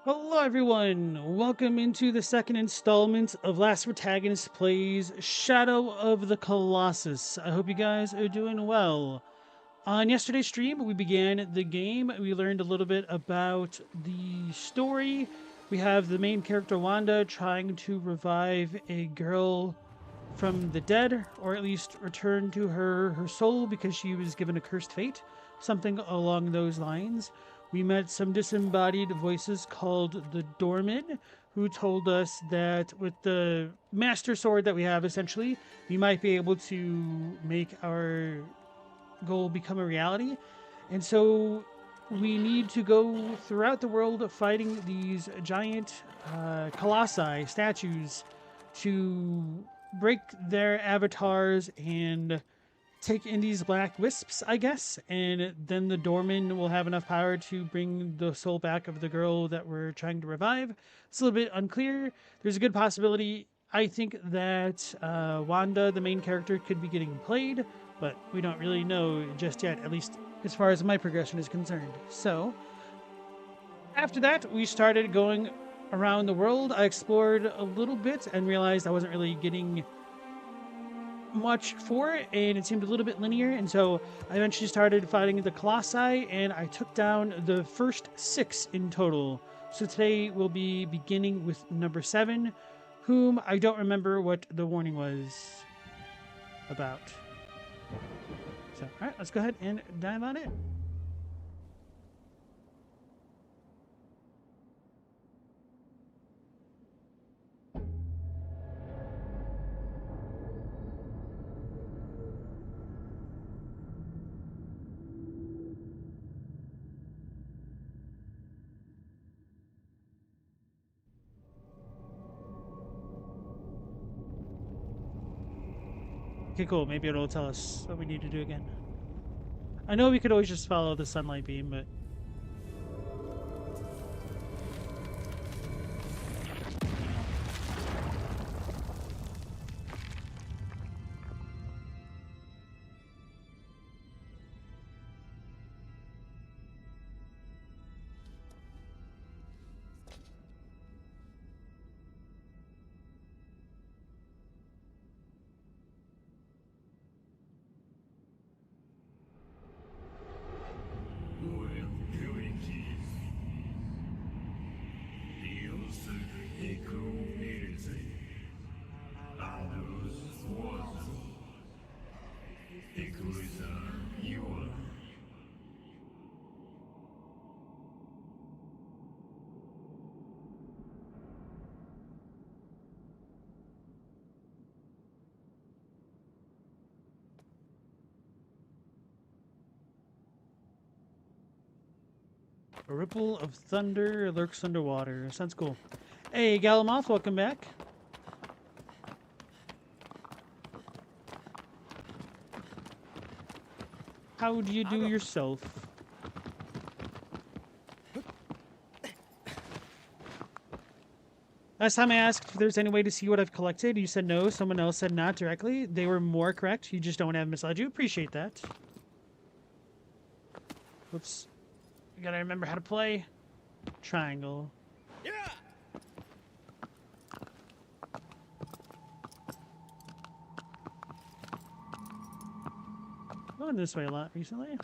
Hello everyone! Welcome into the second installment of LastProtagonist Plays Shadow of the Colossus. I hope you guys are doing well. On yesterday's stream, we began the game. We learned a little bit about the story. We have the main character Wanda trying to revive a girl from the dead, or at least return to her soul because she was given a cursed fate. Something along those lines. We met some disembodied voices called the Doormen, who told us that with the master sword that we have, essentially, we might be able to make our goal become a reality. And so we need to go throughout the world fighting these giant colossi, statues, to break their avatars and take in these black wisps, I guess, and then the doorman will have enough power to bring the soul back of the girl that we're trying to revive. It's a little bit unclear. There's a good possibility. I think that Wanda, the main character, could be getting played, but we don't really know just yet, at least as far as my progression is concerned. So, after that, we started going around the world. I explored a little bit and realized I wasn't really getting much for it, and it seemed a little bit linear, and so I eventually started fighting the Colossi, and I took down the first 6 in total. So today we'll be beginning with number 7, whom I don't remember what the warning was about. So, alright, let's go ahead and dive on it. Okay, cool. Maybe it'll tell us what we need to do again. I know we could always just follow the sunlight beam, but... A ripple of thunder lurks underwater. Sounds cool. Hey, Galamoth, welcome back. How do you do yourself? Last time I asked if there's any way to see what I've collected, you said no. Someone else said not directly. They were more correct. You just don't have misled you. Appreciate that. Whoops. You gotta remember how to play. Triangle. Yeah. Going this way a lot recently.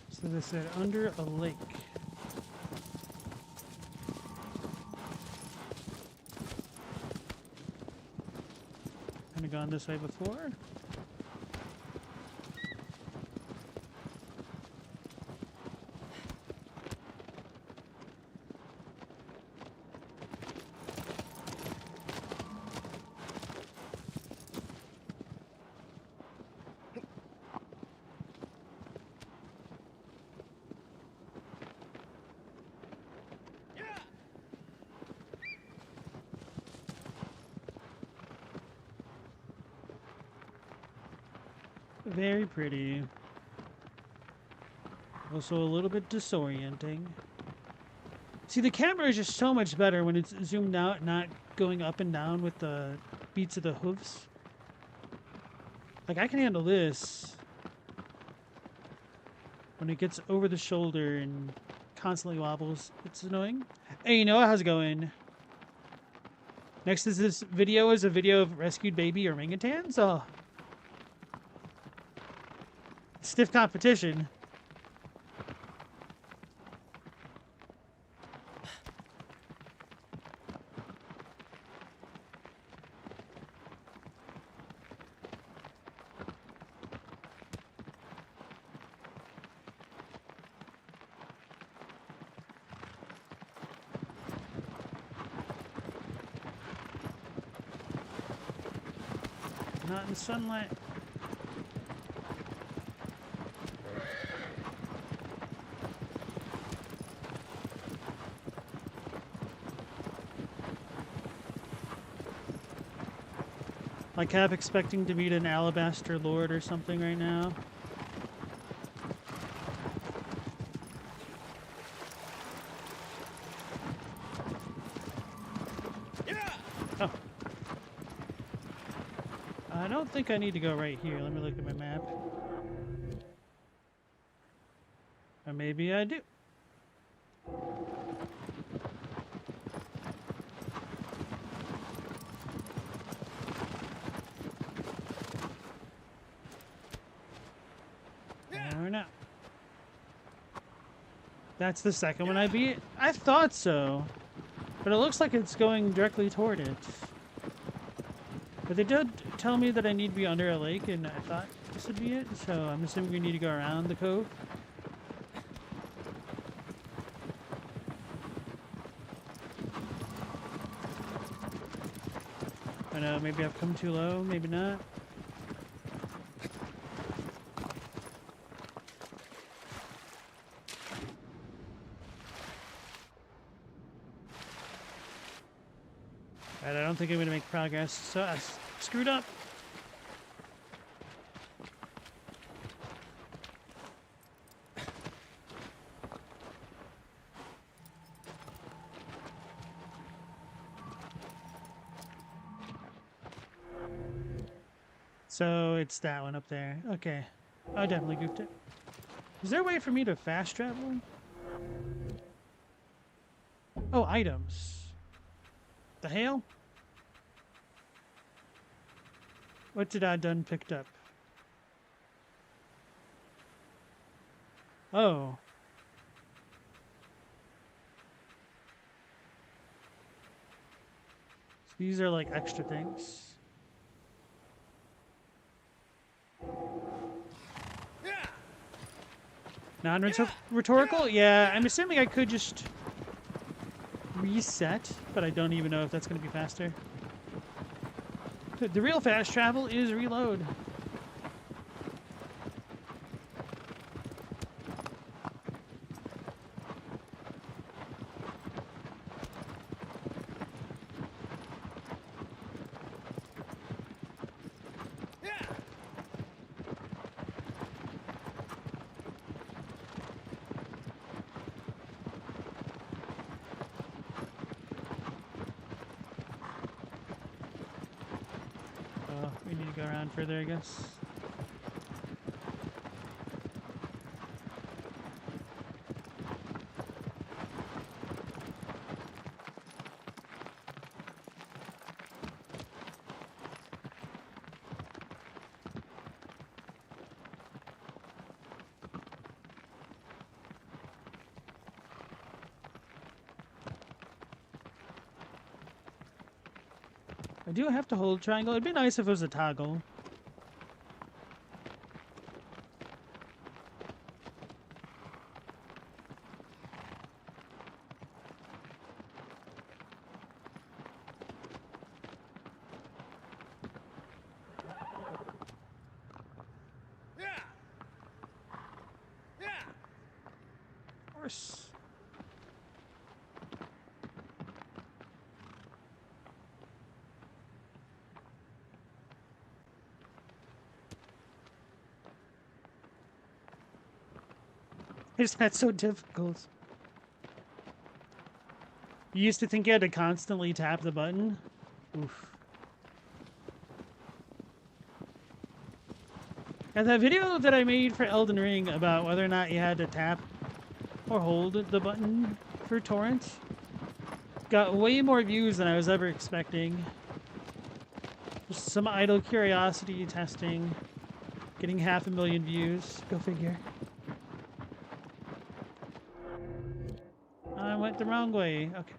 So they said under a lake. Kind of gone this way before. Very pretty. Also a little bit disorienting. See, the camera is just so much better when it's zoomed out, not going up and down with the beats of the hooves. Like, I can handle this when it gets over the shoulder and constantly wobbles. It's annoying. Hey, Noah, how's it going? Next is this video is a video of rescued baby orangutans. Oh, stiff competition. Not in the sunlight. Like half expecting to meet an alabaster lord or something right now. Oh. I don't think I need to go right here. Let me look at my map. Or maybe I do. Or not. That's the second one I beat? I thought so. But it looks like it's going directly toward it. But they did tell me that I need to be under a lake, and I thought this would be it, so I'm assuming we need to go around the cove. I know, maybe I've come too low, maybe not. Alright, I don't think I'm going to make progress, so I screwed up. So it's that one up there. Okay. I definitely goofed it. Is there a way for me to fast travel? Oh, items. The hail? What did I done picked up? Oh. So these are like extra things. Non-rhetorical? Yeah, I'm assuming I could just reset, but I don't even know if that's going to be faster. The real fast travel is reload. We need to go around further, I guess. I do have to hold triangle. It'd be nice if it was a toggle. Of course. It's not so difficult. You used to think you had to constantly tap the button? Oof. And that video that I made for Elden Ring about whether or not you had to tap or hold the button for torrent got way more views than I was ever expecting. Just some idle curiosity testing, getting 500,000 views. Go figure. I went the wrong way. Okay.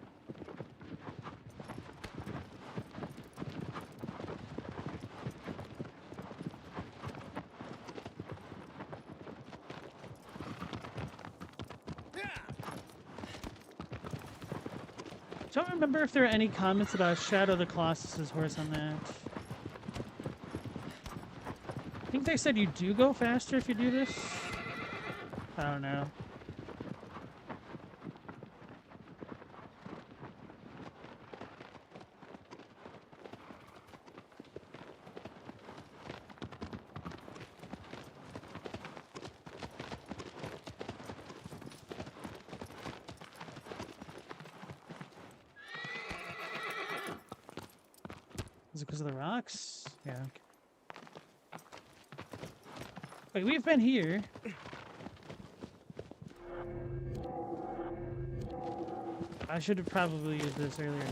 Don't remember if there are any comments about Shadow the Colossus's horse on that. I think they said you do go faster if you do this. I don't know. Is it because of the rocks? Yeah. Okay. Wait, we've been here. I should have probably used this earlier.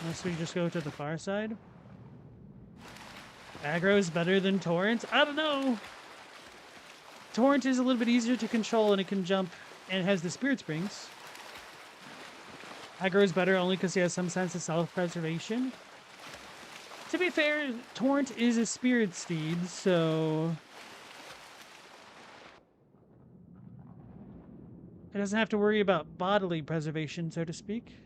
Unless we just go to the far side. Aggro is better than Torrent? I don't know. Torrent is a little bit easier to control and it can jump and it has the Spirit Springs. Aggro is better only because he has some sense of self-preservation. To be fair, Torrent is a Spirit Steed, so it doesn't have to worry about bodily preservation, so to speak.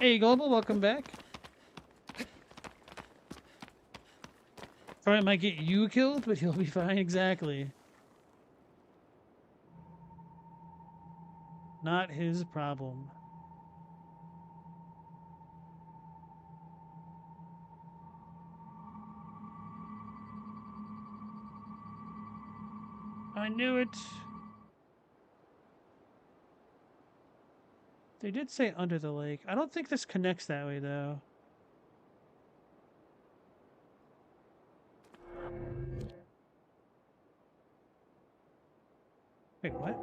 Hey, Global, welcome back. Probably might get you killed, but you'll be fine, exactly. Not his problem. I knew it. They did say under the lake. I don't think this connects that way, though. Wait, what?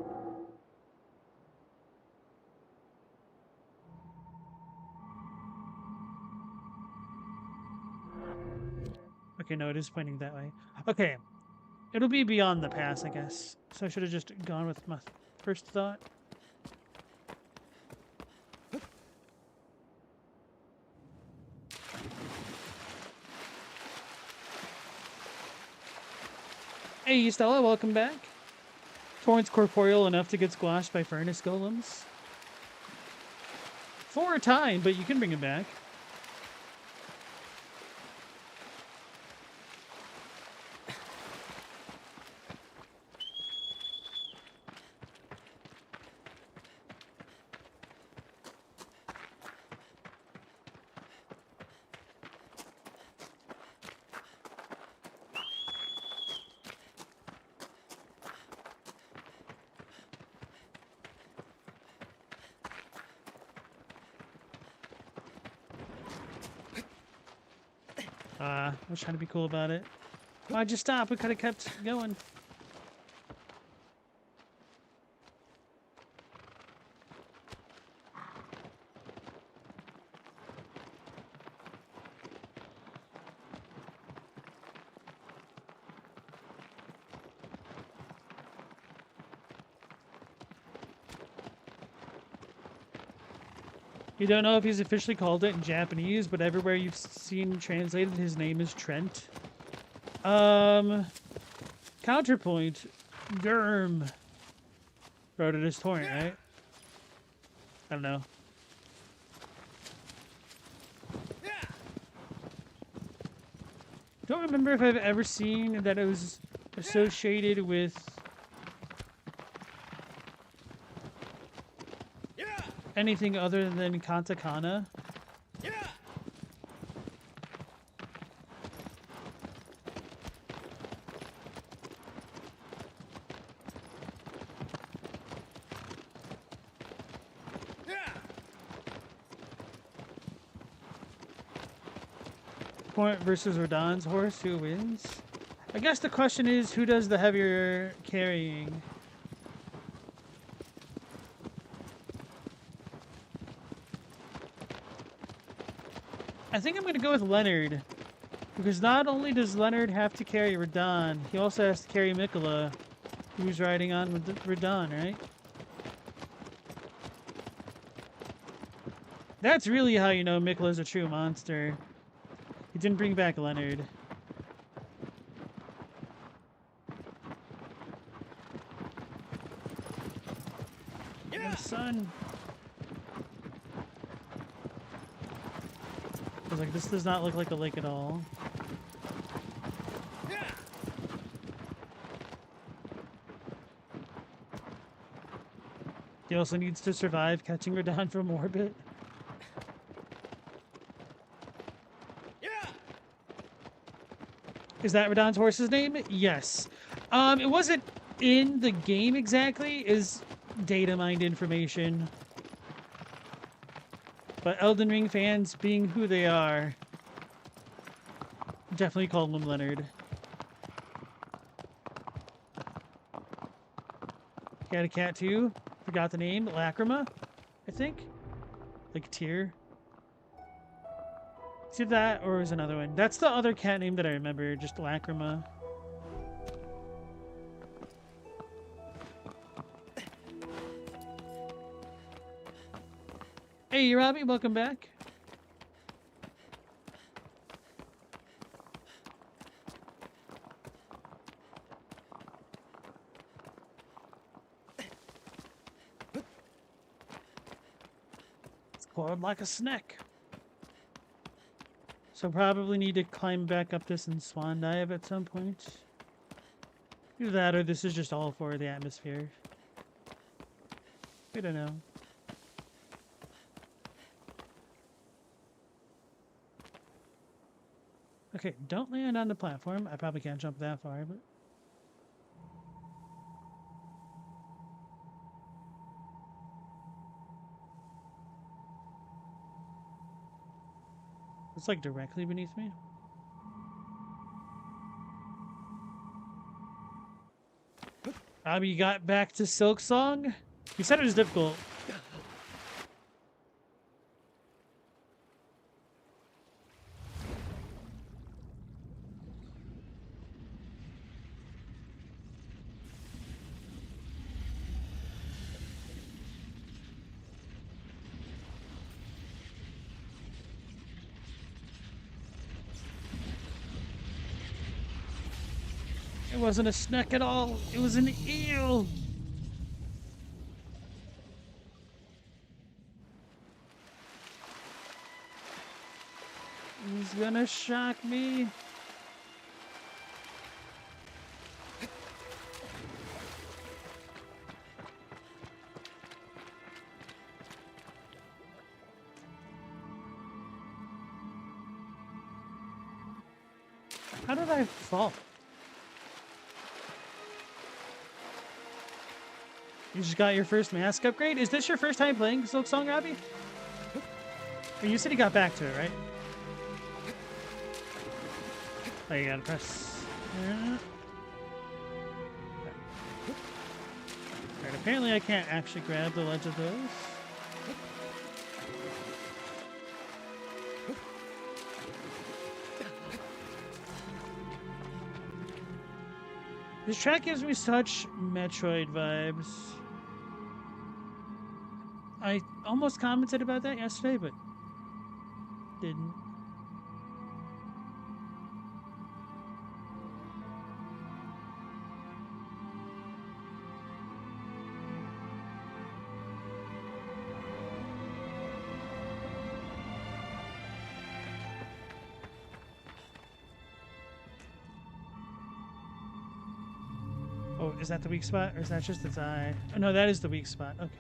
Okay, no, it is pointing that way. Okay. It'll be beyond the pass, I guess. So I should have just gone with my first thought. Hey, Stella, welcome back. Torrent's corporeal enough to get squashed by furnace golems. For a time, but you can bring him back. I was trying to be cool about it. Why'd you stop? We could have kept going. You don't know if he's officially called it in Japanese, but everywhere you've seen translated, his name is Trent. Counterpoint. Germ. Wrote it as Torrent, right? I don't know. Don't remember if I've ever seen that it was associated with anything other than katakana. Point versus Radon's horse, who wins? I guess the question is, who does the heavier carrying? I think I'm going to go with Leonard. Because not only does Leonard have to carry Radon, he also has to carry Mikola, who's riding on with Radon, right? That's really how you know Mikola's a true monster. He didn't bring back Leonard. Yeah. The sun. I was like, this does not look like a lake at all. Yeah. He also needs to survive catching Radon from orbit. Is that Radon's horse's name? Yes. It wasn't in the game exactly. Is data mined information. But Elden Ring fans, being who they are, definitely called him Leonard. He had a cat too. Forgot the name. Lacrima, I think. Like tear. Is it that, or is another one? That's the other cat name that I remember, just Lacrima. Hey, Robbie, welcome back. It's coiled like a snake. So probably need to climb back up this and swan dive at some point. Either that or this is just all for the atmosphere. I don't know. Okay, don't land on the platform. I probably can't jump that far, but... It's like directly beneath me. Robbie, you got back to Silk Song? You said it was difficult. It wasn't a snake at all. It was an eel. He's gonna shock me. How did I fall? You just got your first mask upgrade? Is this your first time playing Silk Song, Robbie? Or you said you got back to it, right? Oh, you gotta press. Alright, apparently I can't actually grab the ledge of those. This track gives me such Metroid vibes. almost commented about that yesterday, but didn't. Oh, is that the weak spot, or is that just its eye? Oh, no, that is the weak spot. Okay.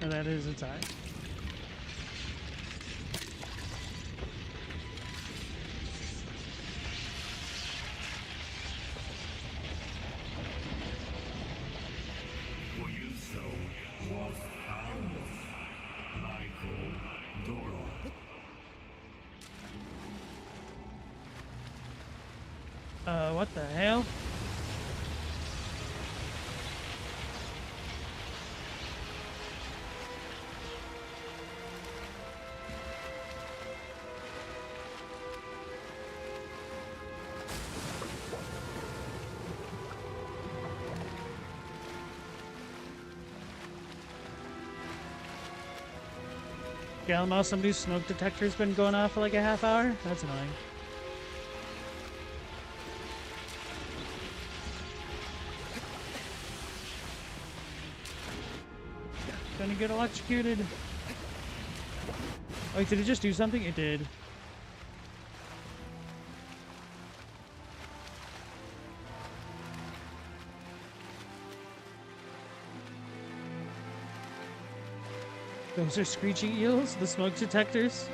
No, that is its eye. What the hell? Galamo, somebody's smoke detector's been going off for like a half hour? That's annoying. Gonna get electrocuted. Wait, did it just do something? It did. Those are screeching eels, the smoke detectors.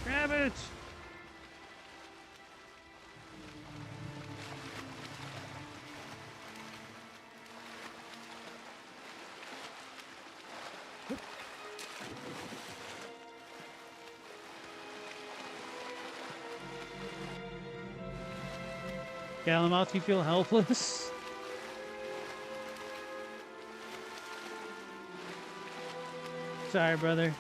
Grab it! Galamoth, you feel helpless? Sorry, brother.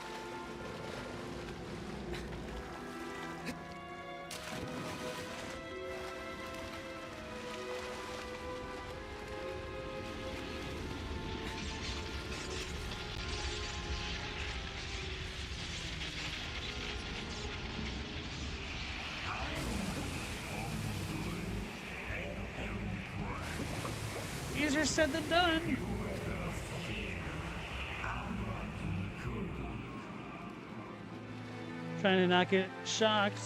Easier said than done. Trying to not get shocked.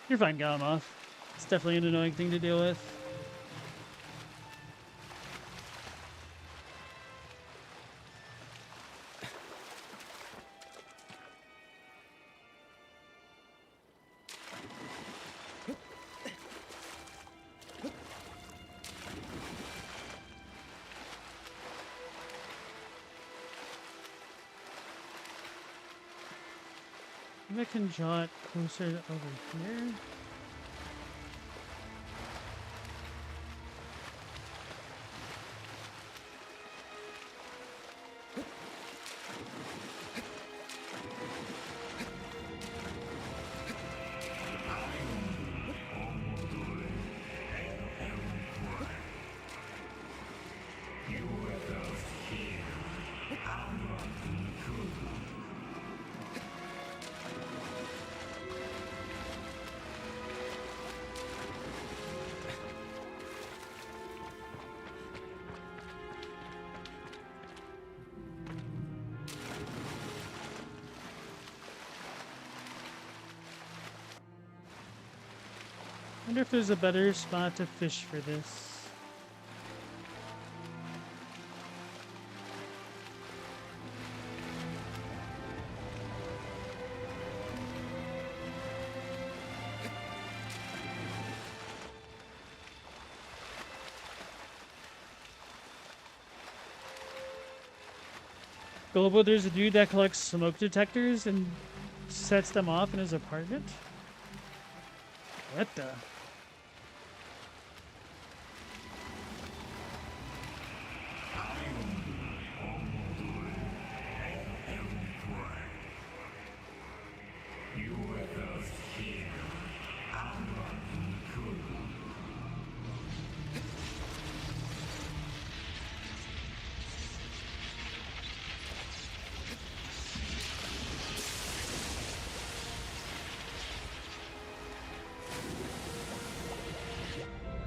You're fine, Galamoth. It's definitely an annoying thing to deal with. Maybe I can draw it closer over here. I wonder if there's a better spot to fish for this. Gullible, there's a dude that collects smoke detectors and sets them off in his apartment. What the?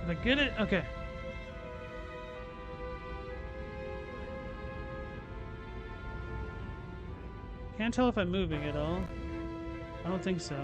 Did I get it? Okay. Can't tell if I'm moving at all. I don't think so.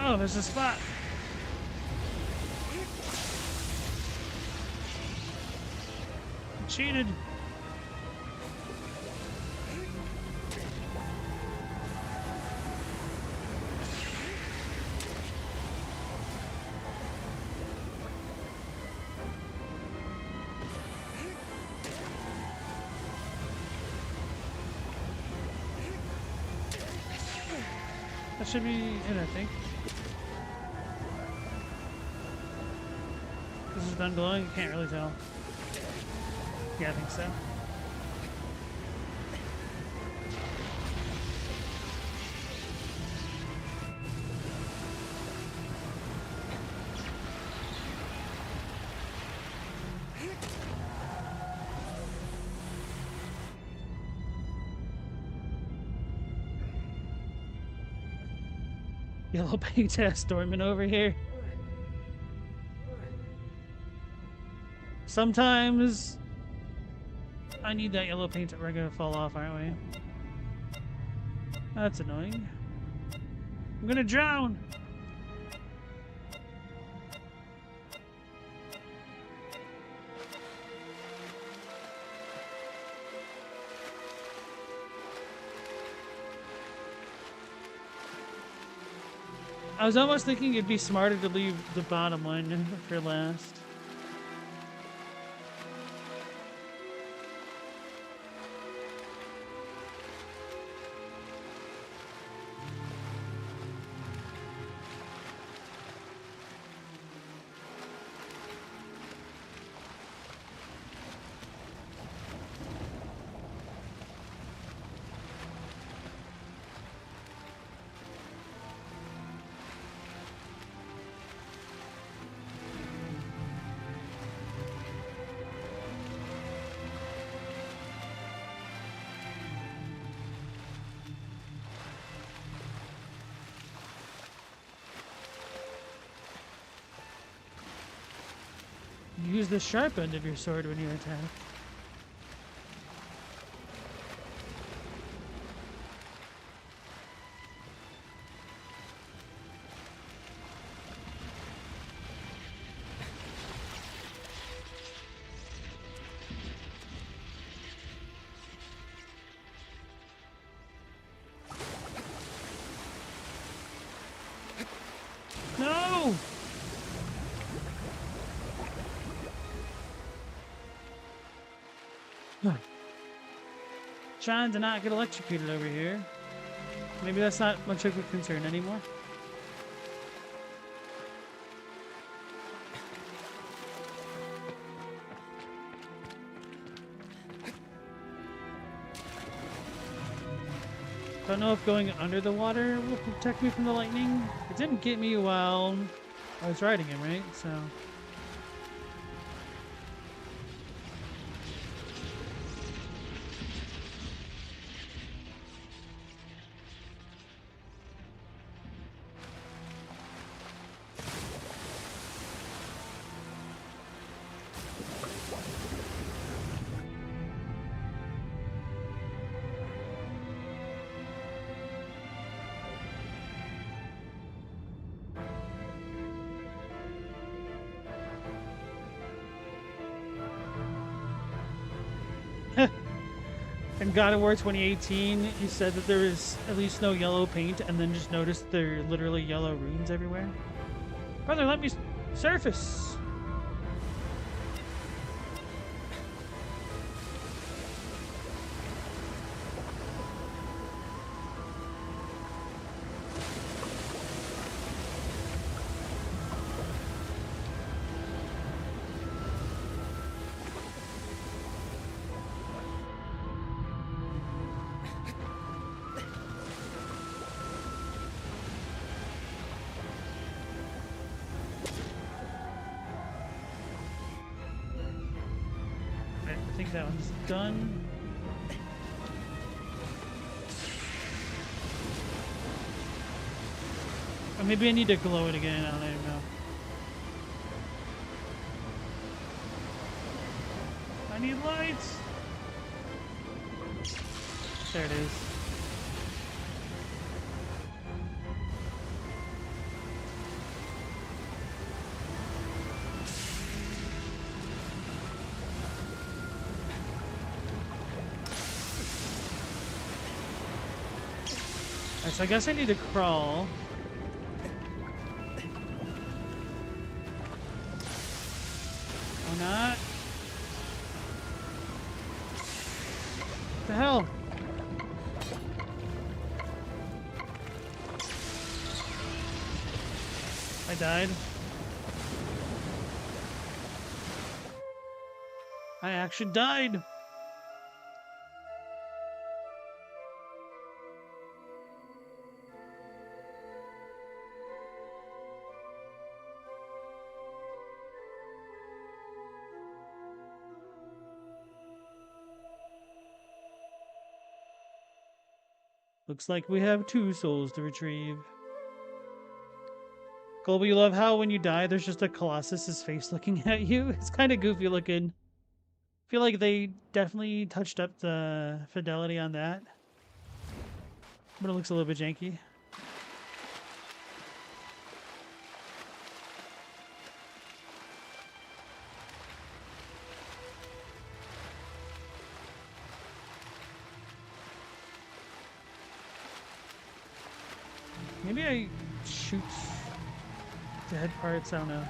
Oh, there's a spot. I cheated. That should be it, I think. This is done glowing? You can't really tell. Yeah, I think so. Yellow paint ass Dorman over here. Sometimes I need that yellow paint. We're gonna fall off, aren't we? That's annoying. I'm gonna drown. I was almost thinking it'd be smarter to leave the bottom one for last. Use the sharp end of your sword when you attack. No! Trying to not get electrocuted over here. Maybe that's not much of a concern anymore. Don't know if going under the water will protect me from the lightning. It didn't get me while I was riding him, right? So. In God of War 2018, you said that there is at least no yellow paint, and then just noticed there are literally yellow runes everywhere. Brother, let me surface. I think that one's done. Or maybe I need to glow it again. I don't even know. I need lights. There it is. Alright, so I guess I need to crawl. Or not. What the hell? I died. I actually died. Looks like we have 2 souls to retrieve. Colby, you love how when you die, there's just a Colossus's face looking at you. It's kind of goofy looking. I feel like they definitely touched up the fidelity on that. But it looks a little bit janky. Maybe I shoot the head parts, I don't know.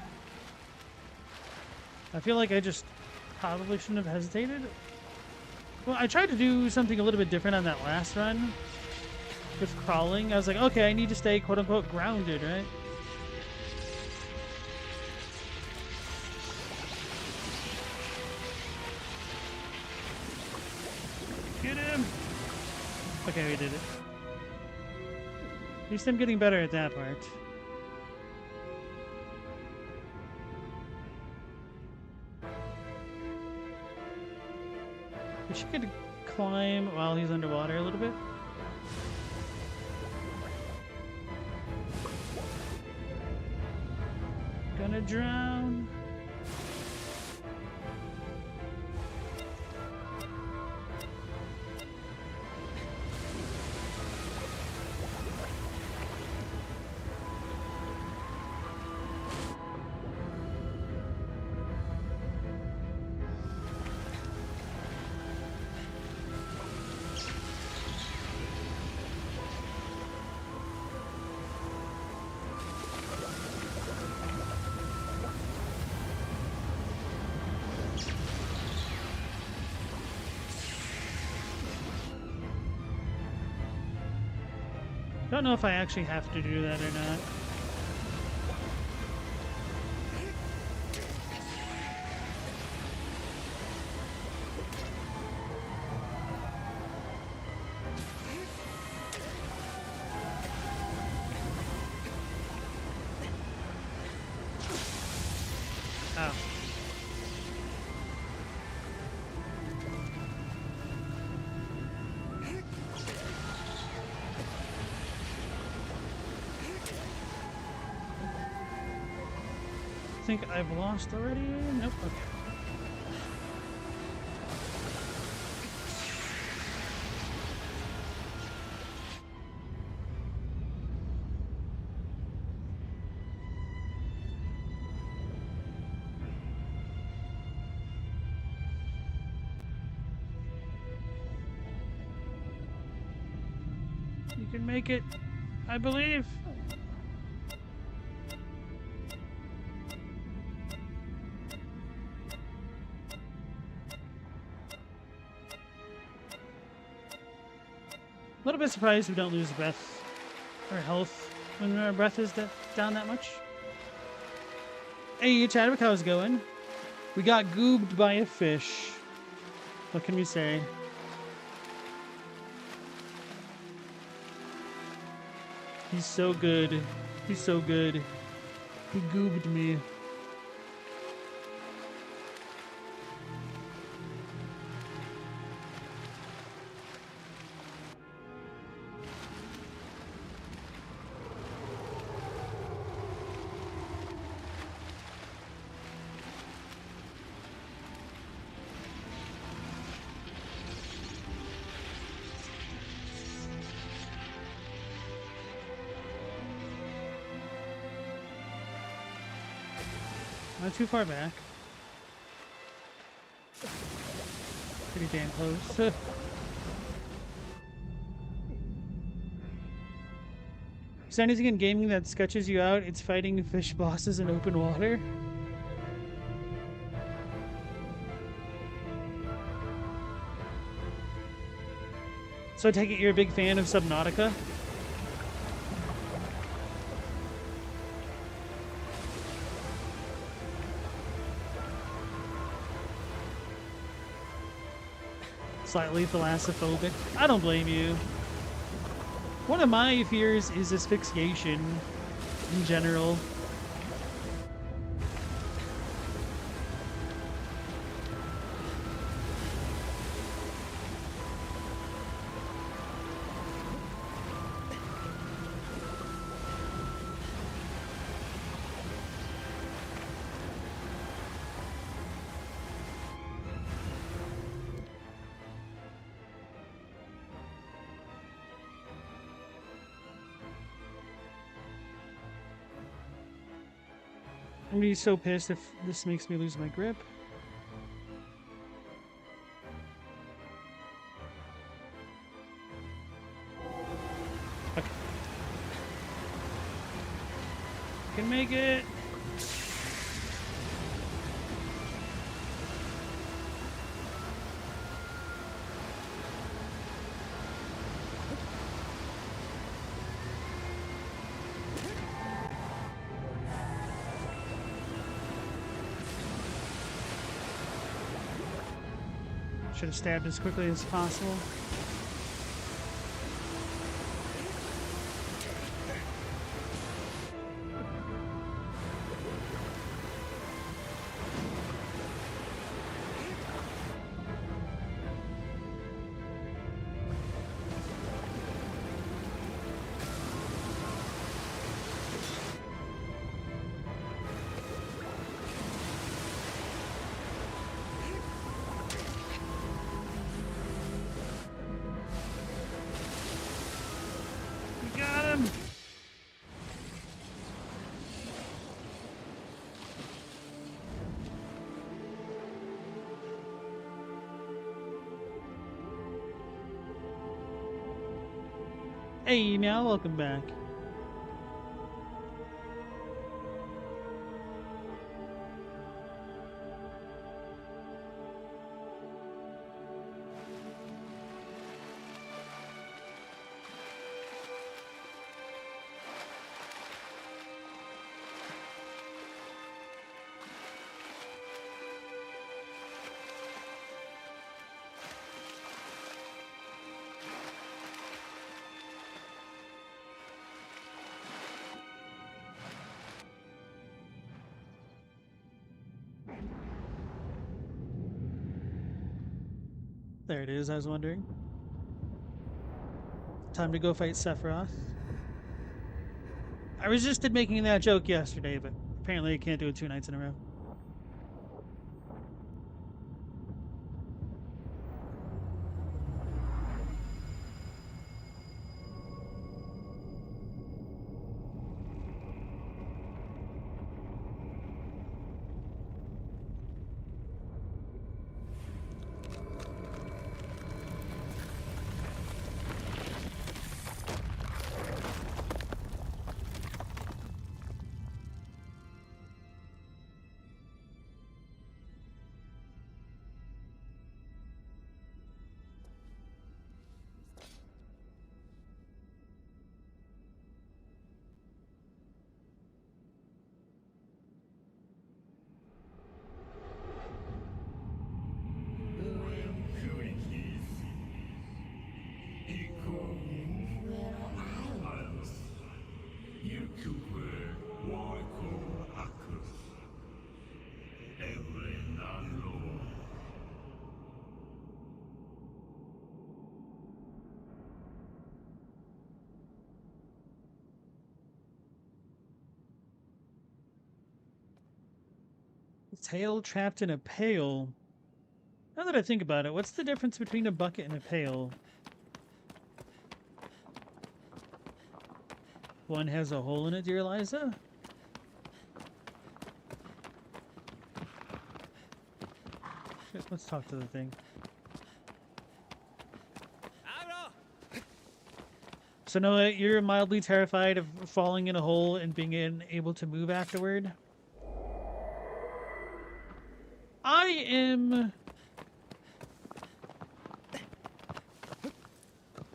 I feel like I just probably shouldn't have hesitated. Well, I tried to do something a little bit different on that last run with crawling. I was like, okay, I need to stay quote-unquote grounded, right? Get him! Okay, we did it. At least I'm getting better at that part. Wish you could climb while he's underwater a little bit. Gonna drown. Don't know if I actually have to do that or not. Oh. I think I've lost already? Nope, okay. You can make it. I believe. A little bit surprised we don't lose breath or health when our breath is down that much. Hey, Chadwick, how's it going? We got goobed by a fish. What can we say? He's so good. He's so good. He goobed me. Not too far back. Pretty damn close. Is there anything in gaming that sketches you out? It's fighting fish bosses in open water. So I take it you're a big fan of Subnautica? Slightly thalassophobic. I don't blame you. One of my fears is asphyxiation in general. I'm gonna be so pissed if this makes me lose my grip. Okay. Can make it. Should have stabbed as quickly as possible. Hey, now welcome back. There it is, I was wondering. Time to go fight Sephiroth. I resisted making that joke yesterday, but apparently I can't do it 2 nights in a row. Tail trapped in a pail. Now that I think about it, what's the difference between a bucket and a pail? One has a hole in it, dear Eliza? Shit, let's talk to the thing. So Noah, you're mildly terrified of falling in a hole and being unable to move afterward? I am...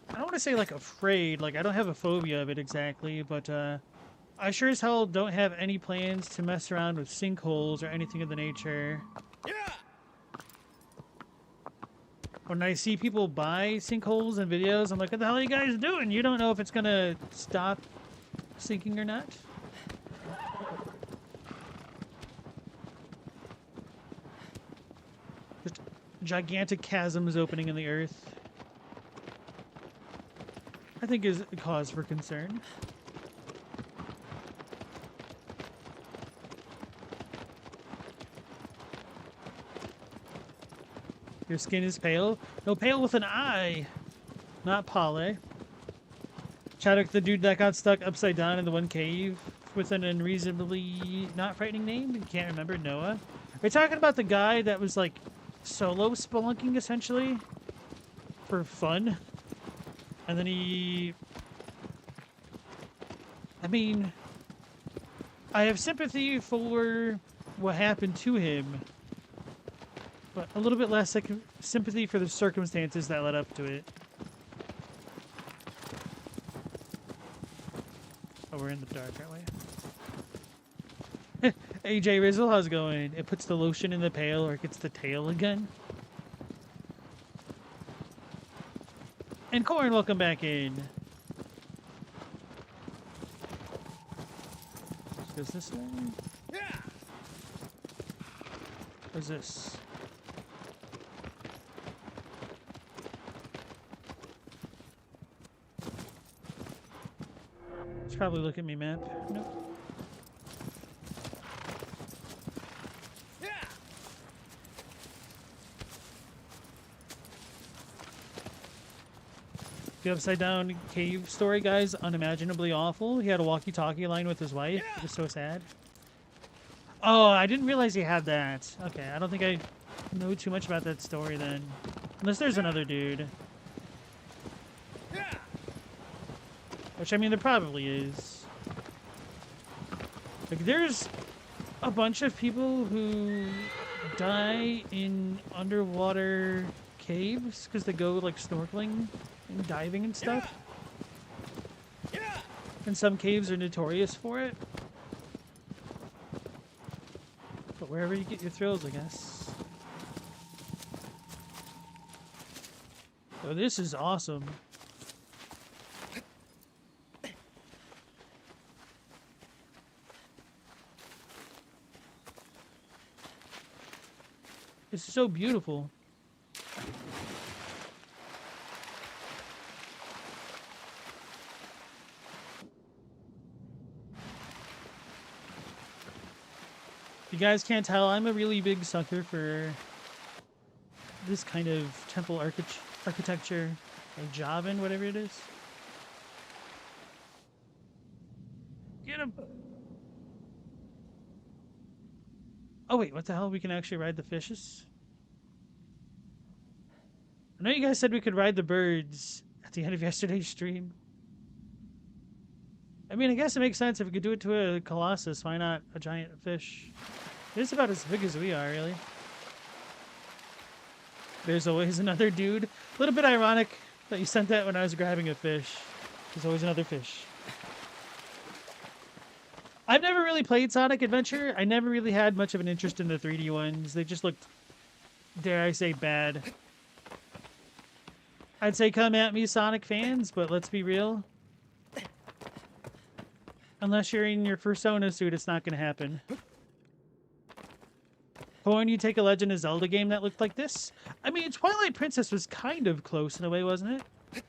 I don't want to say, like, afraid. Like, I don't have a phobia of it exactly, but, I sure as hell don't have any plans to mess around with sinkholes or anything of the nature. Yeah. When I see people buy sinkholes in videos, I'm like, what the hell are you guys doing? You don't know if it's gonna stop sinking or not. Just gigantic chasms opening in the earth. I think is a cause for concern. Your skin is pale? No, pale with an I. Not Pale. Chaddock, the dude that got stuck upside down in the one cave with an unreasonably not frightening name? You can't remember? Noah? Are you talking about the guy that was like solo spelunking essentially? For fun? And then he... I mean... I have sympathy for what happened to him. But a little bit less sympathy for the circumstances that led up to it. Oh, we're in the dark, aren't we? AJ Rizzle, how's it going? It puts the lotion in the pail or it gets the tail again. And Corn, welcome back in. Goes this way? Yeah. What's this? Probably look at me map. Nope. Yeah. The upside down cave story, guys, unimaginably awful. He had a walkie-talkie line with his wife. Yeah. It was so sad. Oh, I didn't realize he had that. Okay, I don't think I know too much about that story then. Unless there's another dude. Which, I mean, there probably is. Like, there's a bunch of people who die in underwater caves because they go, like, snorkeling and diving and stuff. Yeah. Yeah. And some caves are notorious for it. But wherever you get your thrills, I guess. Oh, this is awesome. It's so beautiful. If you guys can't tell, I'm a really big sucker for this kind of temple architecture, or Javan, whatever it is. Get him! Oh wait, what the hell? We can actually ride the fishes? I know you guys said we could ride the birds at the end of yesterday's stream. I mean, I guess it makes sense if we could do it to a Colossus. Why not a giant fish? It's about as big as we are, really. There's always another dude. A little bit ironic that you sent that when I was grabbing a fish. There's always another fish. I've never really played Sonic Adventure. I never really had much of an interest in the 3D ones. They just looked, dare I say, bad. I'd say come at me, Sonic fans, but let's be real. Unless you're in your Persona suit, it's not going to happen. When you take a Legend of Zelda game that looked like this? I mean, Twilight Princess was kind of close in a way, wasn't it?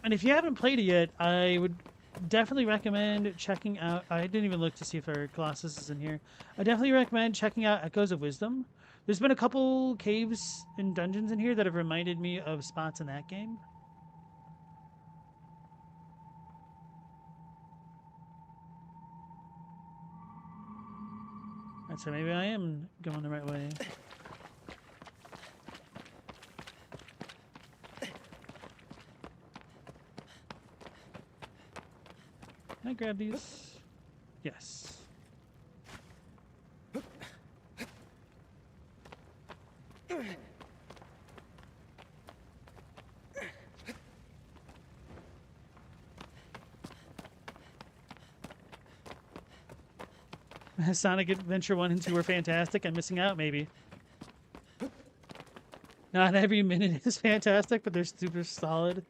And if you haven't played it yet, I would definitely recommend checking out. I didn't even look to see if our Colossus is in here. I definitely recommend checking out Echoes of Wisdom. There's been a couple caves and dungeons in here that have reminded me of spots in that game. Right, so maybe I am going the right way. Can I grab these? Yes. Sonic Adventure 1 and 2 were fantastic. I'm missing out, maybe. Not every minute is fantastic, but they're super solid.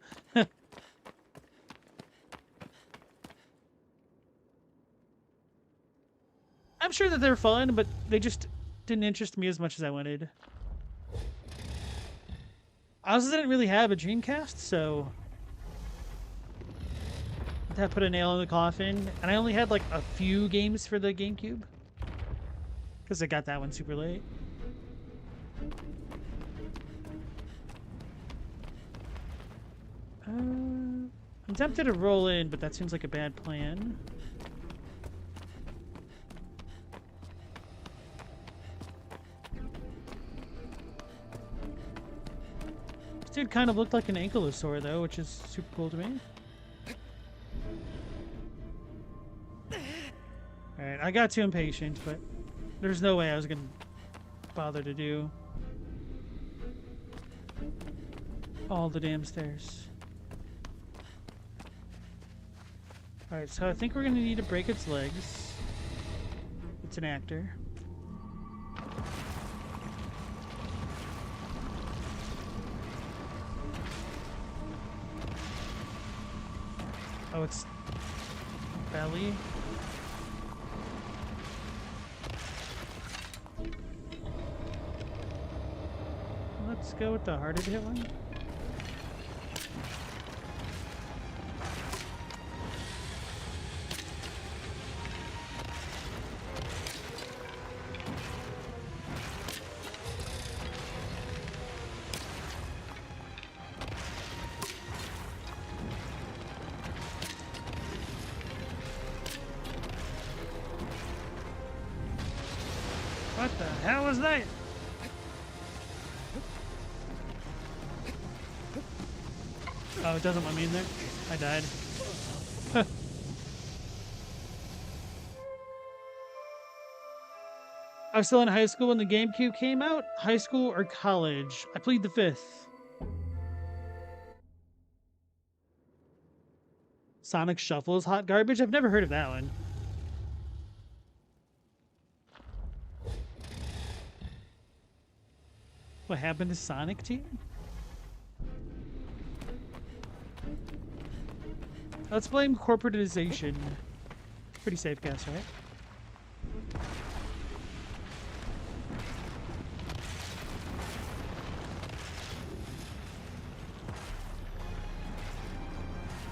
I'm sure that they're fun, but they just didn't interest me as much as I wanted. I also didn't really have a Dreamcast, so that put a nail in the coffin. And I only had like a few games for the GameCube because I got that one super late. I'm tempted to roll in, but that seems like a bad plan. This dude kind of looked like an ankylosaur, though, which is super cool to me. Alright, I got too impatient, but there's no way I was going to bother to do all the damn stairs. Alright, so I think we're going to need to break its legs. It's an actor. Oh, it's belly. Let's go with the harder to hit one. What the hell was that? Oh, it doesn't want me in there. I died. I was still in high school when the GameCube came out. High school or college? I plead the fifth. Sonic Shuffle is hot garbage? I've never heard of that one. What happened to Sonic Team? Let's blame corporatization. Pretty safe guess, right?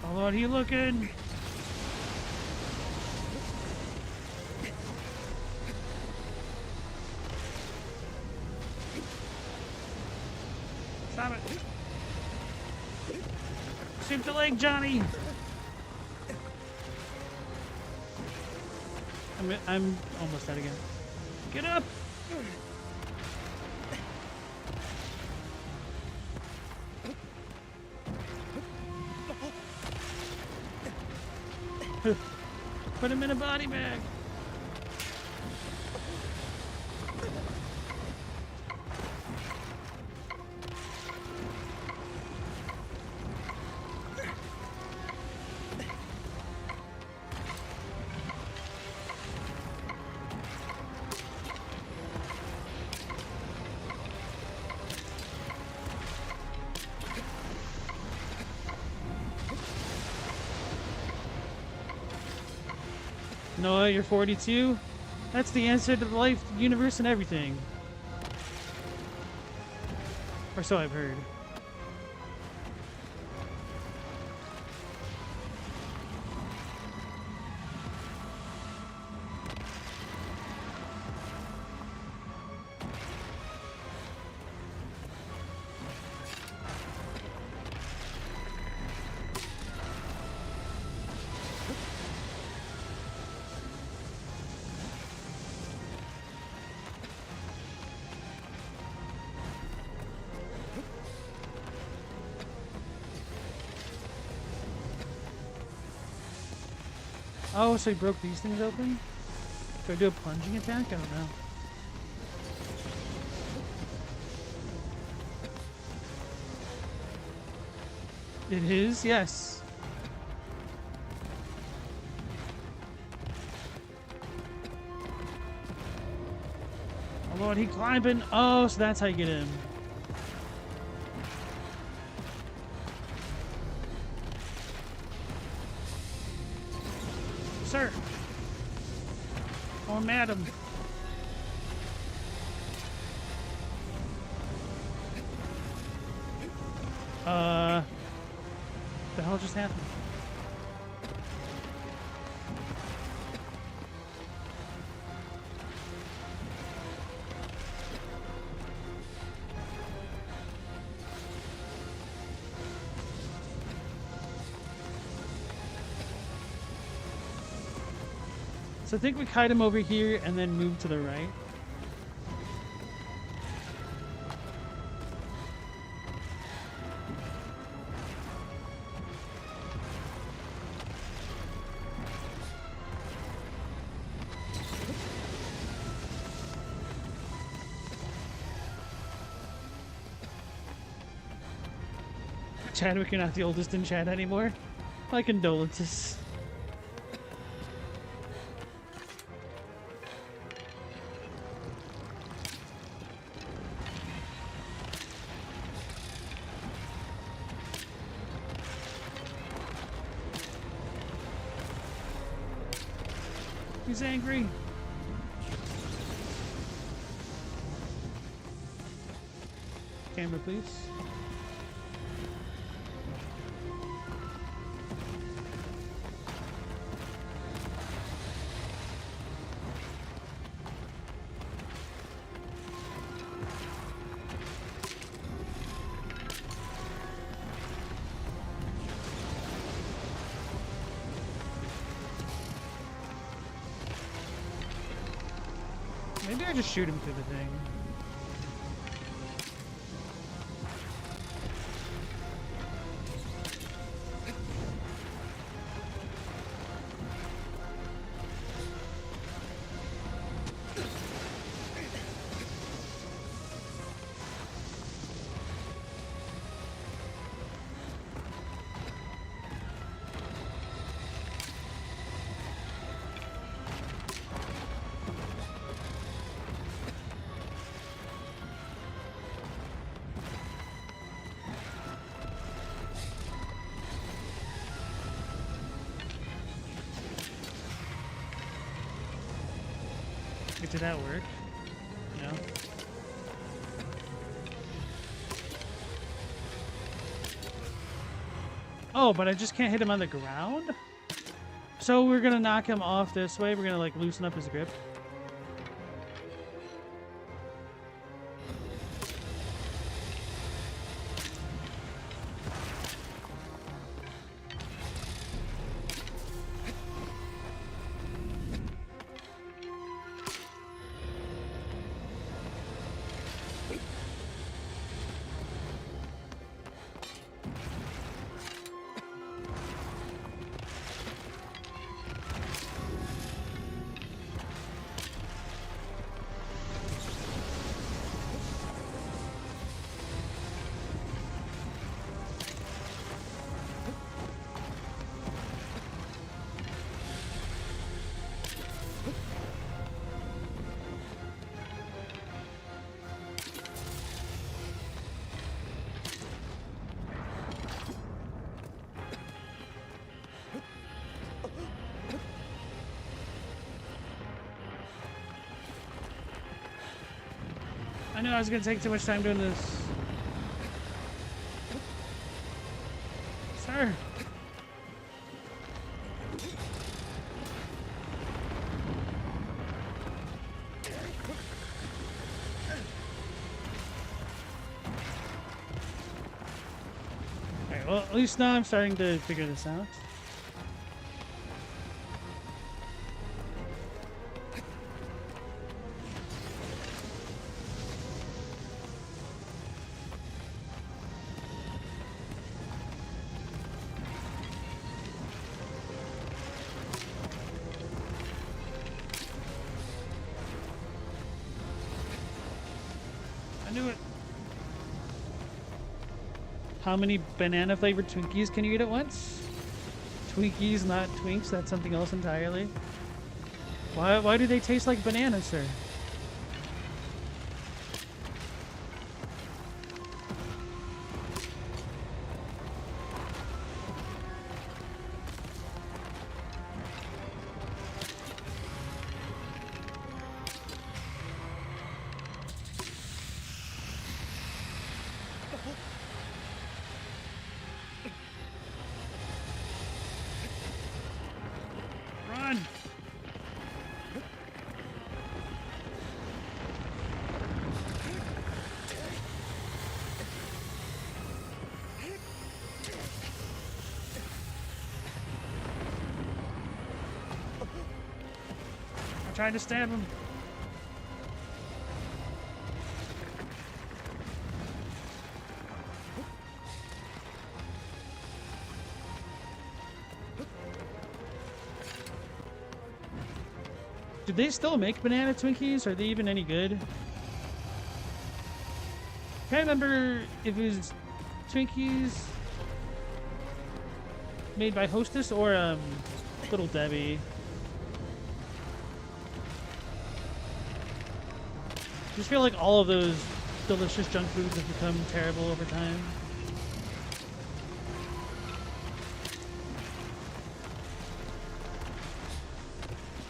Oh Lord, he looking. Stop it. Shoot the leg, Johnny. I'm almost dead again. Get up! Put him in a body bag. Noah, you're 42? That's the answer to the life, the universe, and everything. Or so I've heard. Oh, so he broke these things open? Do I do a plunging attack? I don't know. It is, yes. Oh Lord, he climbing. Oh, so that's how you get him. Sir. Or madam. The hell just happened? So I think we kite him over here and then move to the right. Chadwick, you're not the oldest in chat anymore. My condolences. He's angry. Camera, please. Maybe I just shoot him through the thing. Did that work? No. Oh, but I just can't hit him on the ground? So we're gonna knock him off this way. We're gonna like loosen up his grip. I knew I was gonna take too much time doing this. Sir. Alright, well, at least now I'm starting to figure this out. I knew it. How many banana flavored Twinkies can you eat at once? Twinkies, not Twinks. That's something else entirely. Why do they taste like bananas, sir? Run! I'm trying to stab him. Do they still make banana Twinkies? Are they even any good? Can't remember if it was Twinkies made by Hostess or Little Debbie. I just feel like all of those delicious junk foods have become terrible over time.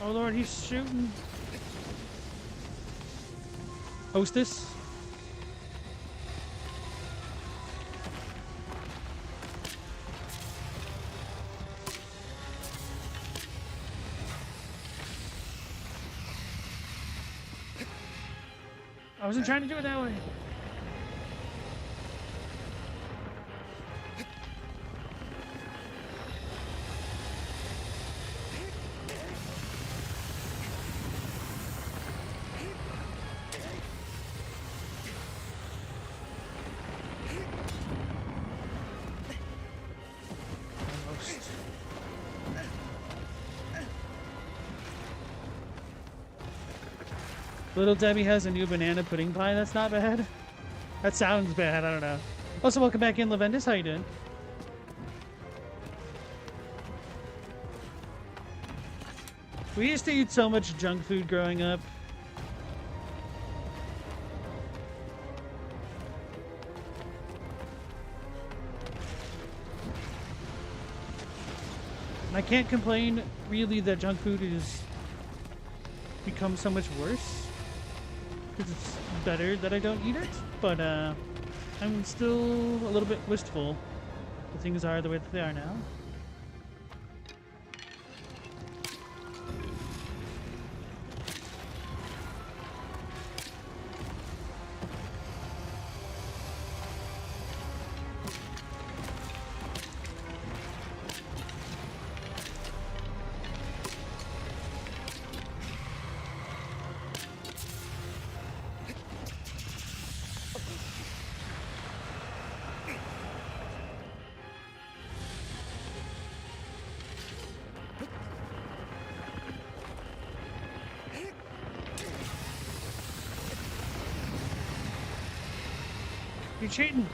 Oh lord, he's shooting. Hostess? I wasn't trying to do it that way. Little Debbie has a new banana pudding pie. That's not bad. That sounds bad. I don't know. Also, welcome back in, Lavendus. How you doing? We used to eat so much junk food growing up. And I can't complain, really, that junk food has become so much worse. Because it's better that I don't eat it, but I'm still a little bit wistful that things are the way that they are now. You're cheating.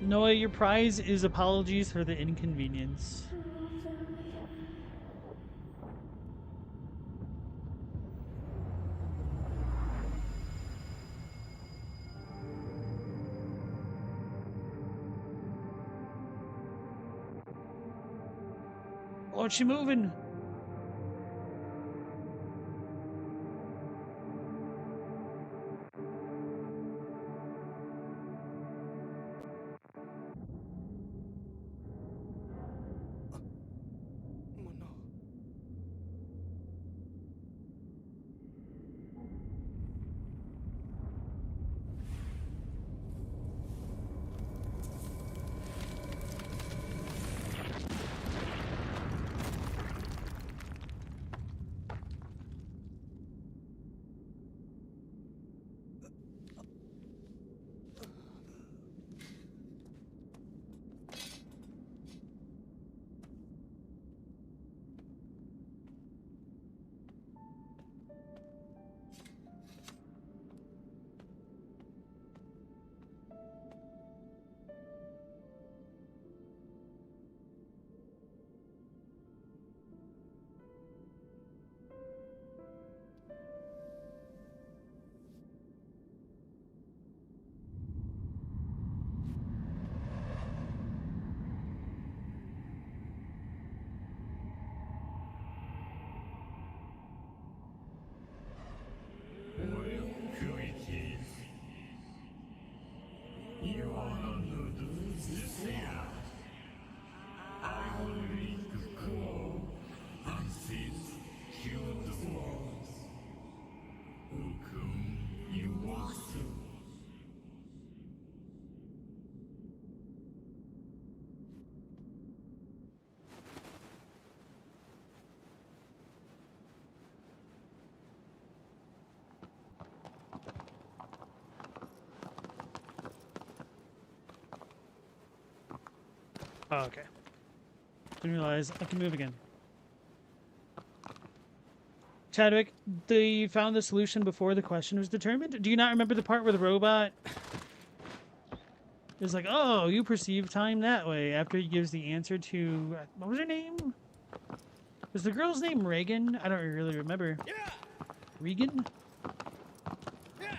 Noah, your prize is apologies for the inconvenience. Lord, she moving. Oh, okay. Didn't realize I can move again. Chadwick, they found the solution before the question was determined? Do you not remember the part where the robot is like, oh, you perceive time that way, after he gives the answer to, what was her name? Was the girl's name Reagan? I don't really remember. Yeah. Regan? Yeah.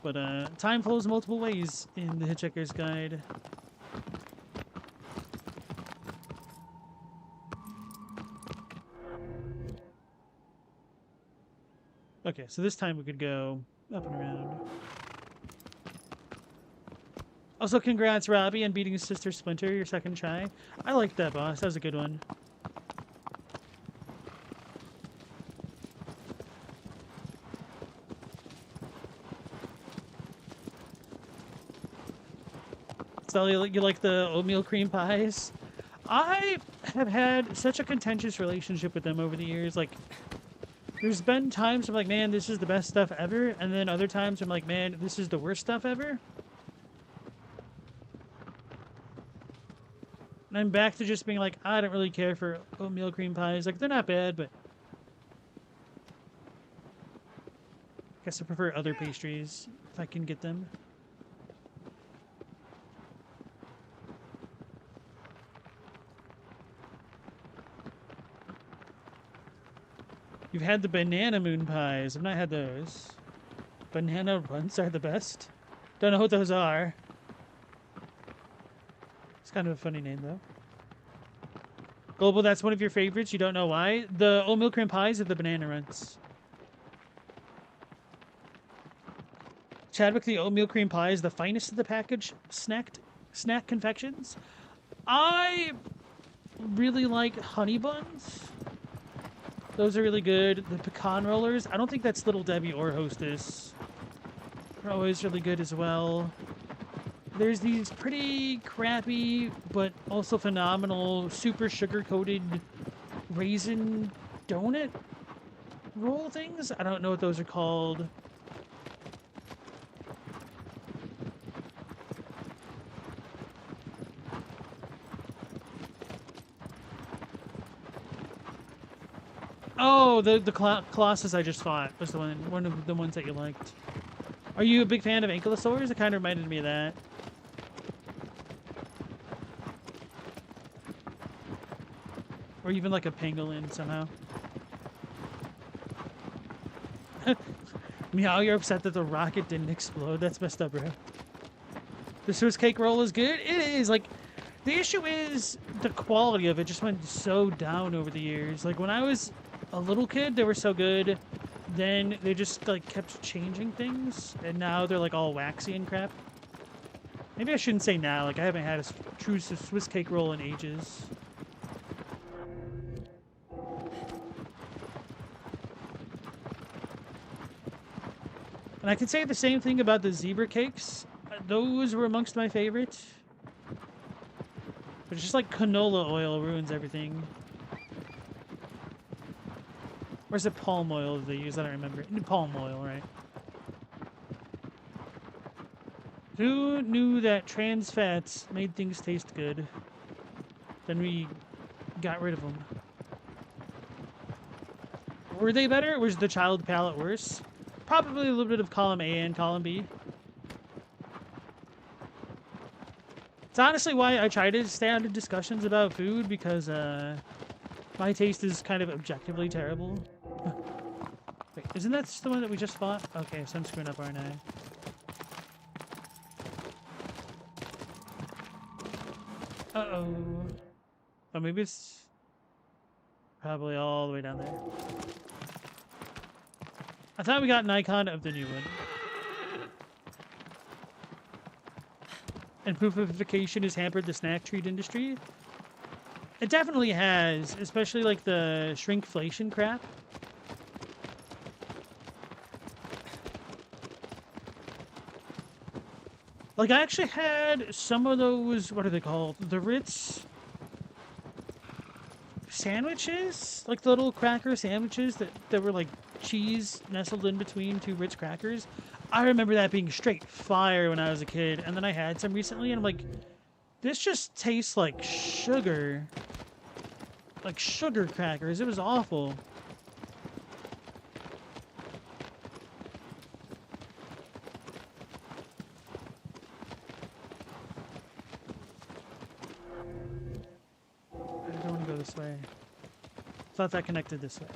But time flows multiple ways in the Hitchhiker's Guide. Okay, so this time we could go up and around. Also, congrats, Robbie, on beating his sister Splinter your second try. I liked that boss. That was a good one. So you like the oatmeal cream pies? I have had such a contentious relationship with them over the years. Like, there's been times I'm like, man, this is the best stuff ever. And then other times I'm like, man, this is the worst stuff ever. And I'm back to just being like, I don't really care for oatmeal cream pies. Like, they're not bad, but I guess I prefer other pastries if I can get them. You've had the banana moon pies. I've not had those. Banana runs are the best. Don't know what those are. It's kind of a funny name, though. Global, that's one of your favorites. You don't know why? The oatmeal cream pies are the banana runs. Chadwick, the oatmeal cream pie is the finest of the package snack confections. I really like honey buns. Those are really good. The pecan rollers, I don't think that's Little Debbie or Hostess. They're always really good as well. There's these pretty crappy, but also phenomenal, super sugar-coated raisin donut roll things. I don't know what those are called. Oh, the Colossus I just fought was the one of the ones that you liked. Are you a big fan of ankylosaurs? It kind of reminded me of that. Or even like a pangolin somehow. Meow, you're upset that the rocket didn't explode. That's messed up, bro. The Swiss cake roll is good. It is. Like, the issue is the quality of it just went so down over the years. Like, when I was a little kid, they were so good. Then they just, like, kept changing things. And now they're, like, all waxy and crap. Maybe I shouldn't say now. Like, I haven't had a true Swiss cake roll in ages. And I can say the same thing about the zebra cakes. Those were amongst my favorites. But it's just like canola oil ruins everything. Or is it palm oil they use? I don't remember. Palm oil, right? Who knew that trans fats made things taste good? Then we got rid of them. Were they better, or was the child palate worse? Probably a little bit of column A and column B. It's honestly why I try to stay out of discussions about food, because my taste is kind of objectively terrible. Wait, isn't that the one that we just fought? Okay, so I'm screwing up, aren't I? Uh-oh. Oh, maybe it's probably all the way down there. I thought we got an icon of the new one. And poofification has hampered the snack treat industry. It definitely has, especially like the shrinkflation crap. Like, I actually had some of those, what are they called? The Ritz sandwiches? Like the little cracker sandwiches that were like cheese nestled in between two Ritz crackers. I remember that being straight fire when I was a kid, and then I had some recently, and I'm like, this just tastes like sugar. Like sugar crackers. It was awful. I don't want to go this way. Thought that connected this way.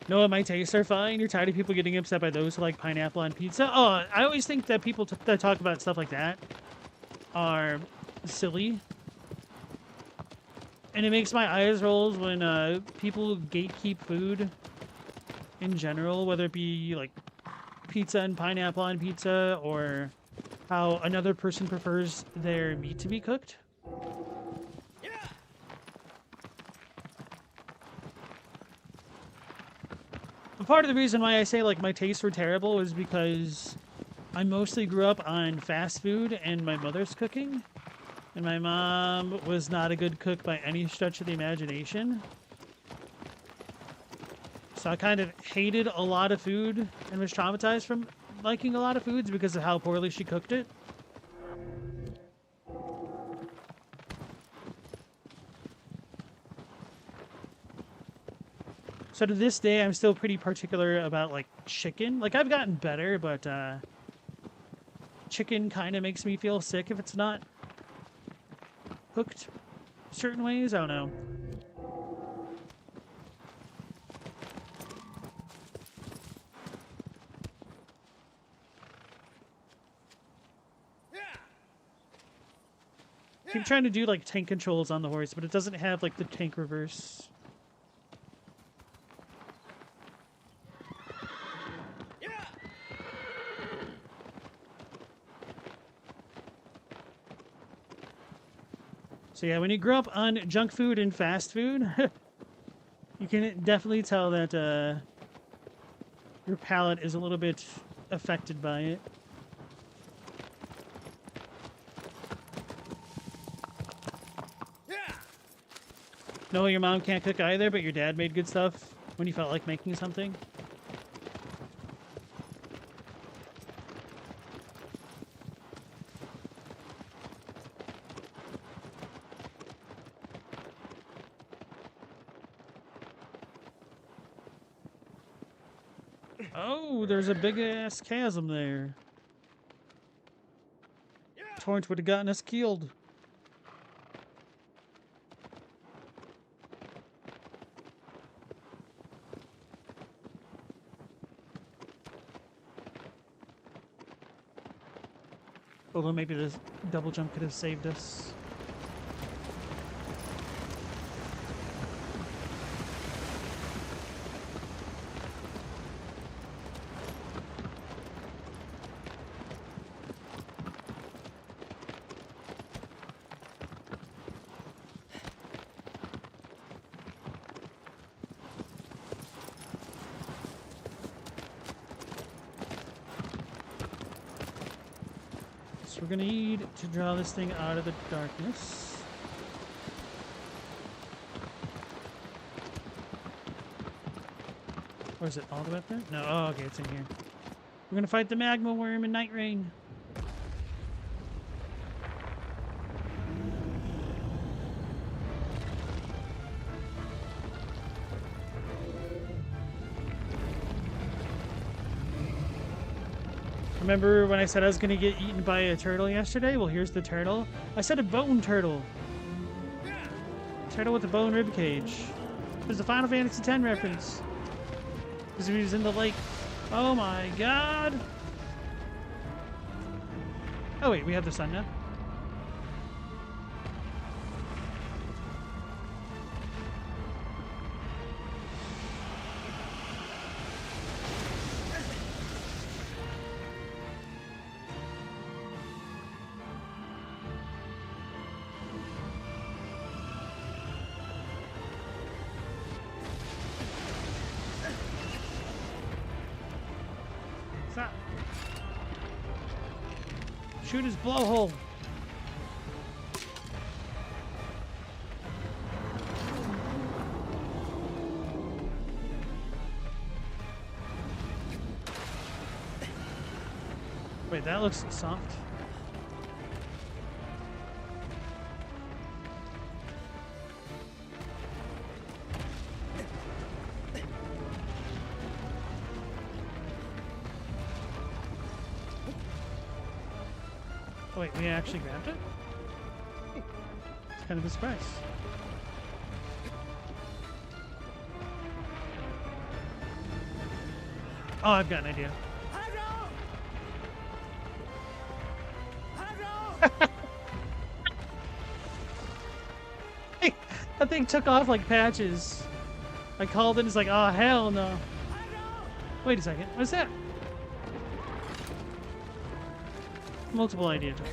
No, my tastes are fine. You're tired of people getting upset by those who like pineapple on pizza? Oh, I always think that people that talk about stuff like that are silly. And it makes my eyes roll when people gatekeep food in general, whether it be like pizza and pineapple on pizza, or how another person prefers their meat to be cooked. Part of the reason why I say like my tastes were terrible is because I mostly grew up on fast food and my mother's cooking, and my mom was not a good cook by any stretch of the imagination. So I kind of hated a lot of food and was traumatized from liking a lot of foods because of how poorly she cooked it. So to this day, I'm still pretty particular about, like, chicken. Like, I've gotten better, but chicken kind of makes me feel sick if it's not cooked certain ways. I don't know. Keep trying to do, like, tank controls on the horse, but it doesn't have, like, the tank reverse. So yeah, when you grow up on junk food and fast food, you can definitely tell that your palate is a little bit affected by it. No, your mom can't cook either, but your dad made good stuff when you felt like making something. Oh, there's a big-ass chasm there. Torrent would have gotten us killed. Although maybe this double jump could have saved us. So we're gonna need to draw this thing out of the darkness. Or is it all the way up there? No, oh, okay, it's in here. We're gonna fight the magma worm in Night Rain. Remember when I said I was going to get eaten by a turtle yesterday? Well, here's the turtle. I said a bone turtle. Turtle with a bone rib cage. There's a Final Fantasy X reference. Because he was in the lake. Oh my god. Oh wait, we have the sun now. Stop. Shoot his blowhole. Wait, that looks soft. Oh, wait, we actually grabbed it? It's kind of a surprise. Oh, I've got an idea. That thing took off like patches. I called it, it's like, oh, hell no. Wait a second, what's that? Multiple idea time.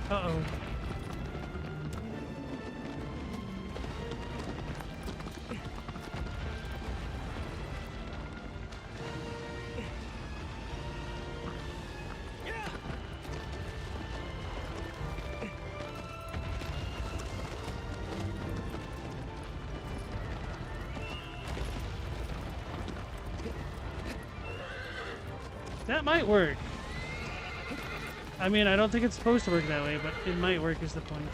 Uh-oh. That might work. I mean, I don't think it's supposed to work that way, but it might work is the point.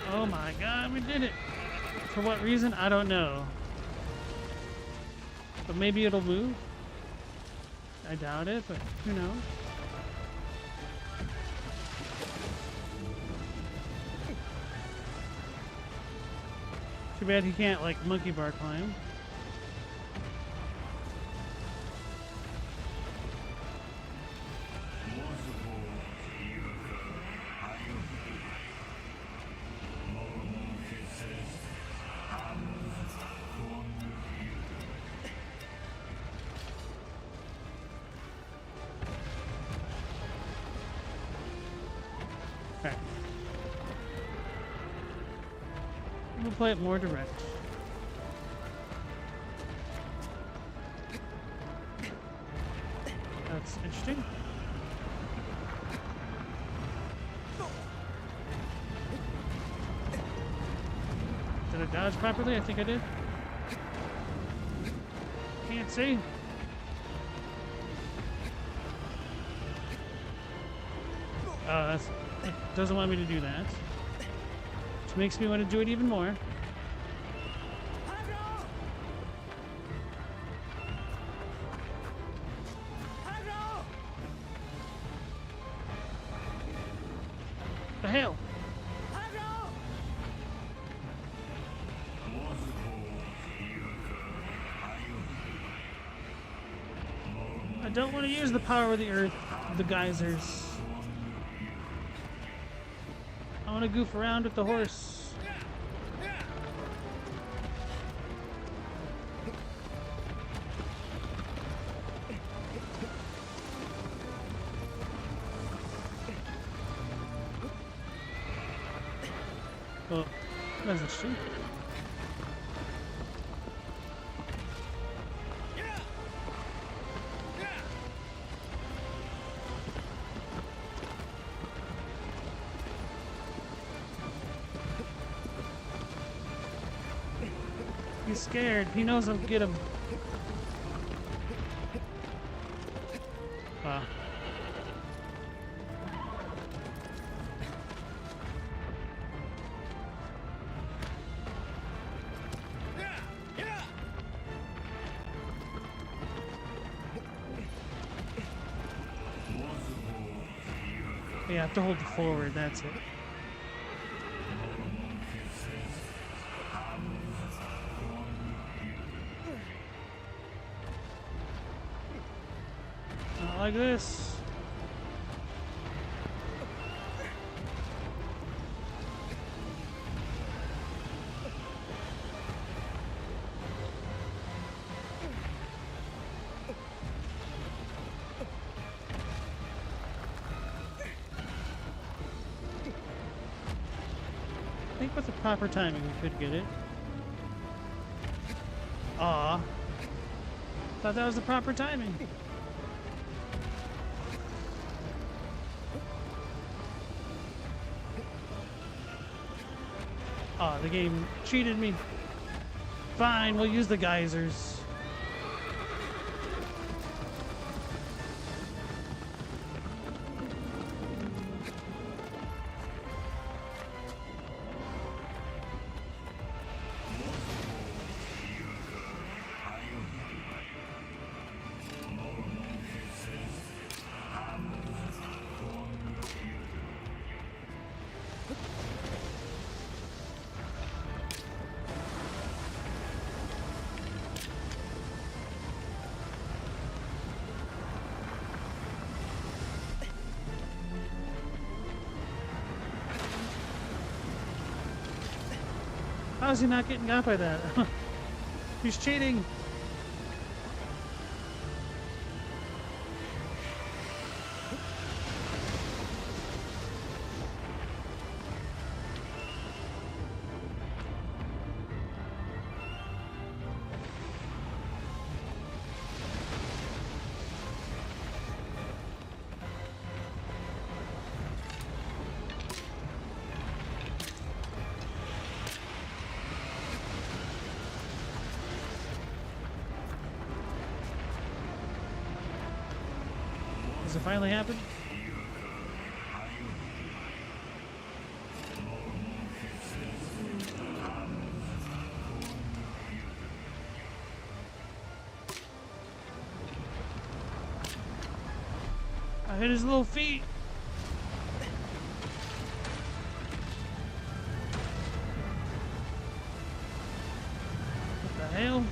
Oh my god, we did it! For what reason? I don't know. But maybe it'll move? I doubt it, but who knows? Too bad he can't, like, monkey bar climb. We'll play it more direct. That's interesting. Did I dodge properly? I think I did. Can't see. Oh, it doesn't want me to do that. Which makes me want to do it even more. The hell? I don't want to use the power of the earth, the geysers. I want to goof around with the horse. Oh, that's interesting. He's scared. He knows I'll get him. Wow. Yeah, I have to hold forward, that's it. Not like this. I think with the proper timing we could get it. Aw. Thought that was the proper timing. Aw, the game cheated me. Fine, we'll use the geysers. How is he not getting got by that? He's cheating. Does it finally happen? I hit his little feet. What the hell?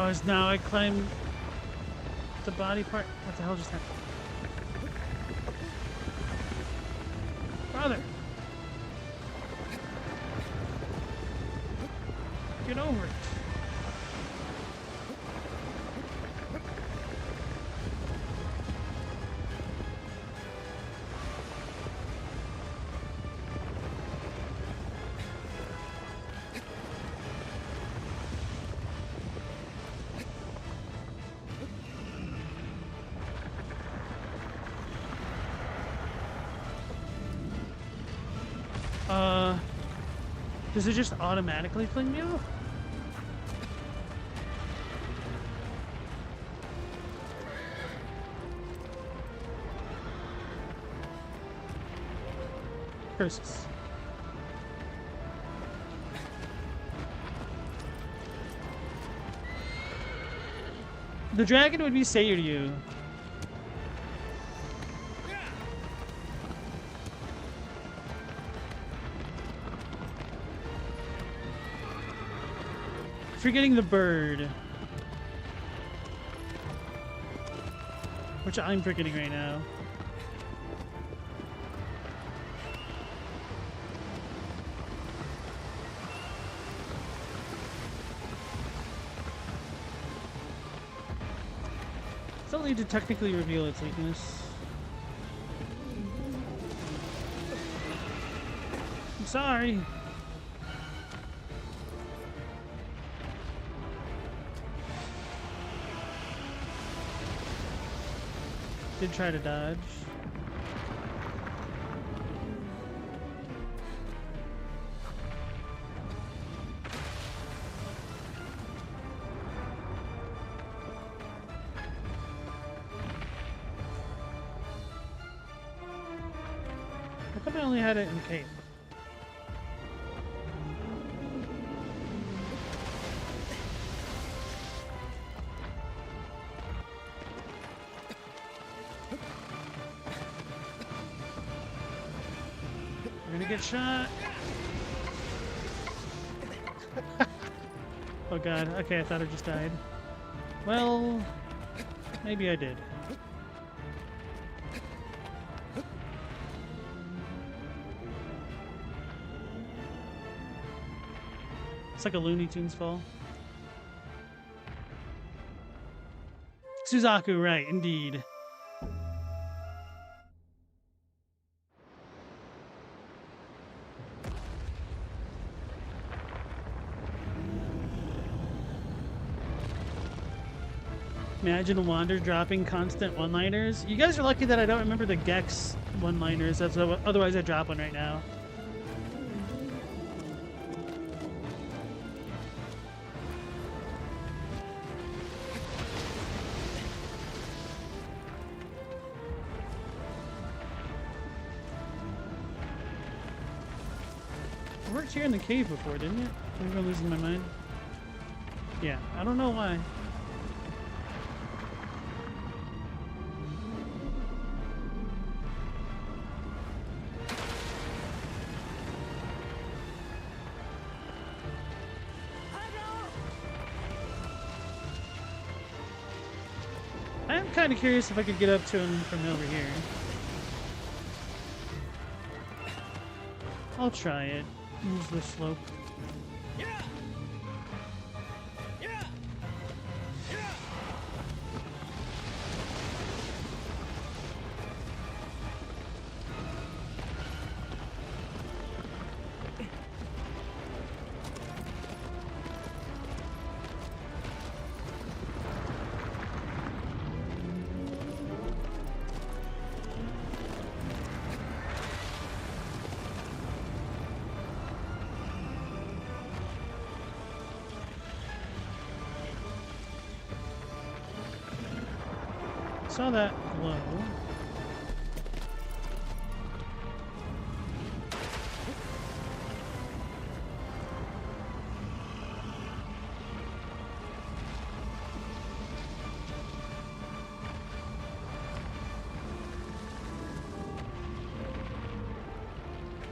Oh, it's now I climb the body part. What the hell just happened? Brother! Get over it. Does it just automatically fling me off? Curses. The dragon would be sayer to you. Forgetting the bird. Which I'm forgetting right now. Still need to technically reveal its weakness. I'm sorry. Did try to dodge. How come I only had it in cape? We're gonna get shot. Oh god, okay, I thought I just died. Well, maybe I did. It's like a Looney Tunes fall. Suzaku, right, indeed. Imagine Wander dropping constant one-liners. You guys are lucky that I don't remember the Gex one-liners. Otherwise I'd drop one right now. It worked here in the cave before, didn't it? Maybe I'm losing my mind. Yeah, I don't know why. I'm kind of curious if I could get up to him from over here. I'll try it. Use the slope. Saw that glow.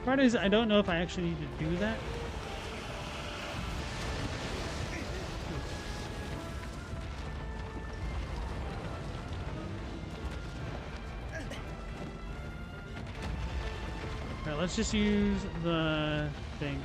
Part is, I don't know if I actually need to do that. Alright, let's just use the thing.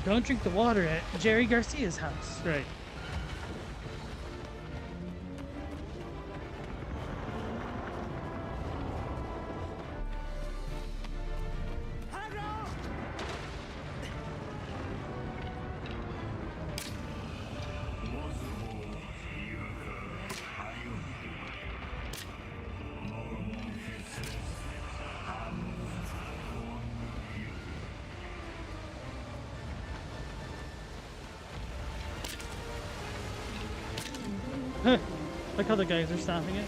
Don't drink the water at Jerry Garcia's house. Right. Look how the guys are stopping it.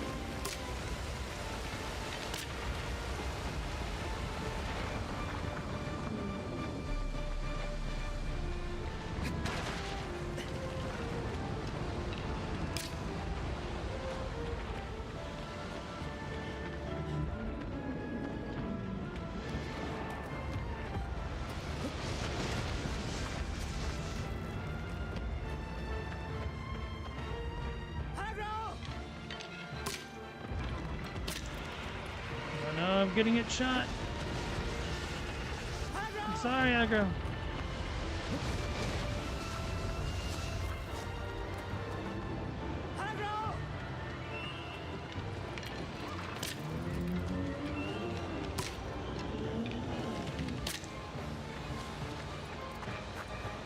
I'm getting it shot. I'm sorry, aggro.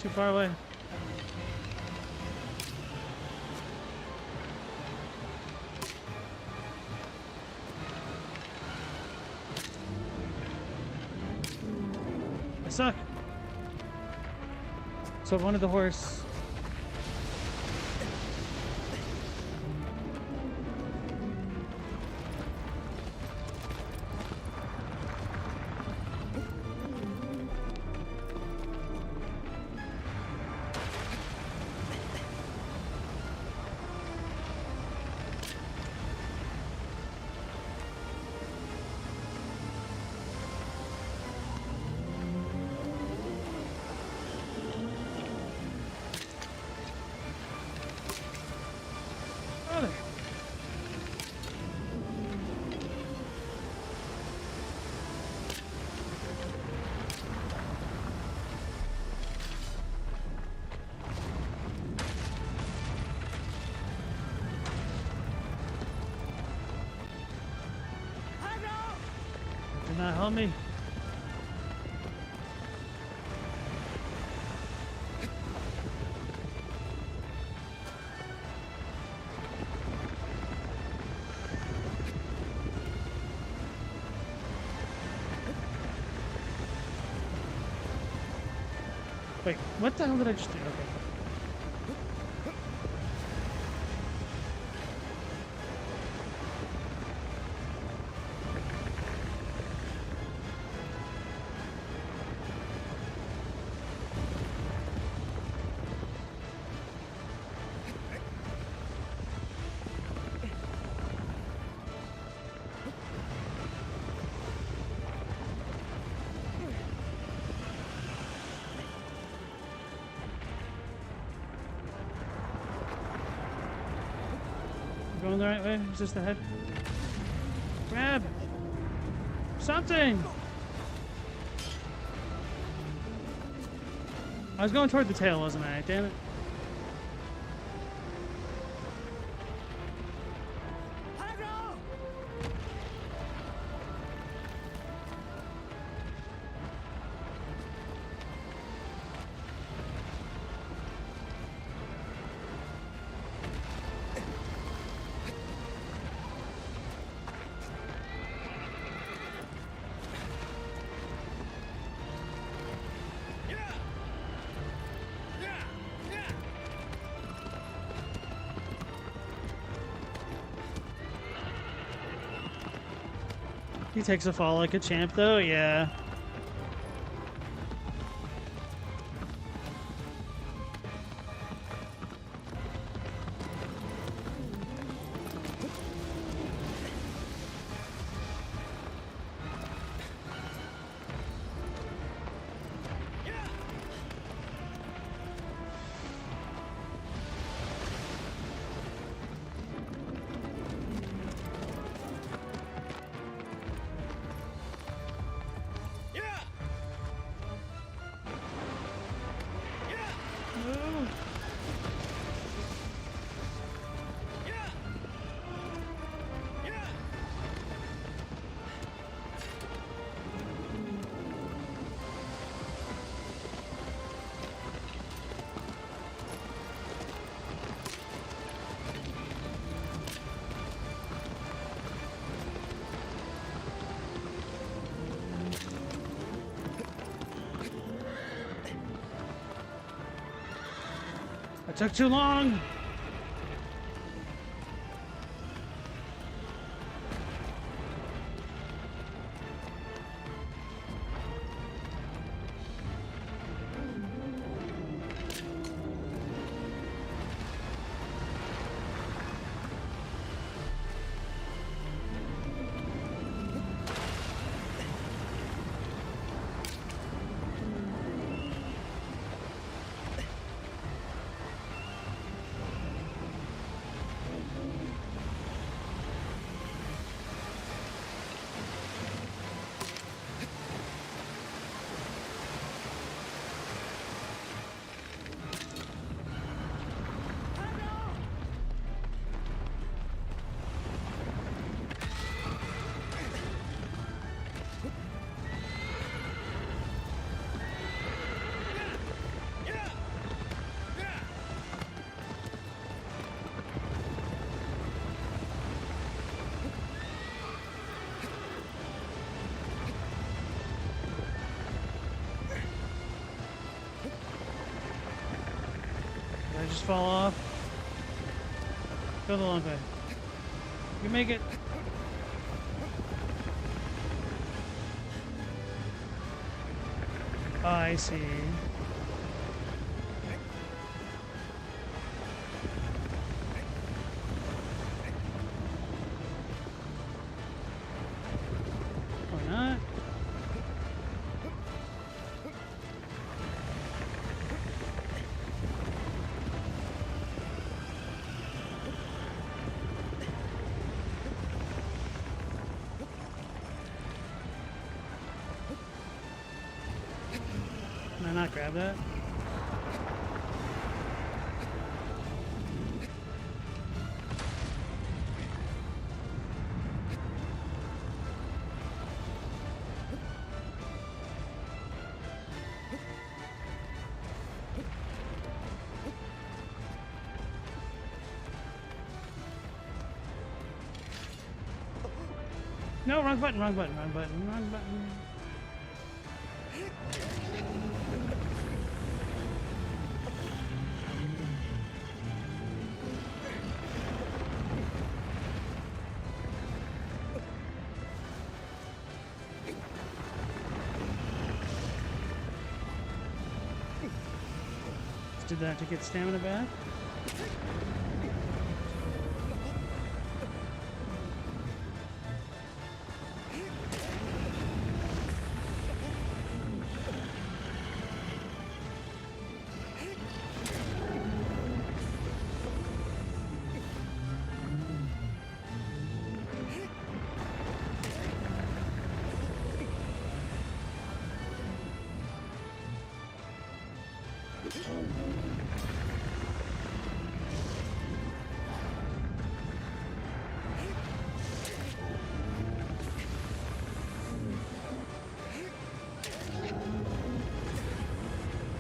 Too far away. I suck. So I wanted the horse. Did not help me. Wait, what the hell did I just do? Okay. Going the right way? Is this the head? Grab! Something! I was going toward the tail, wasn't I? Damn it. He takes a fall like a champ, though, yeah. Took too long. just fall off. Go the long way. You can make it. Oh, I see. Or not. Can I not grab that? No, wrong button, wrong button, wrong button, wrong button. Did that to get stamina back?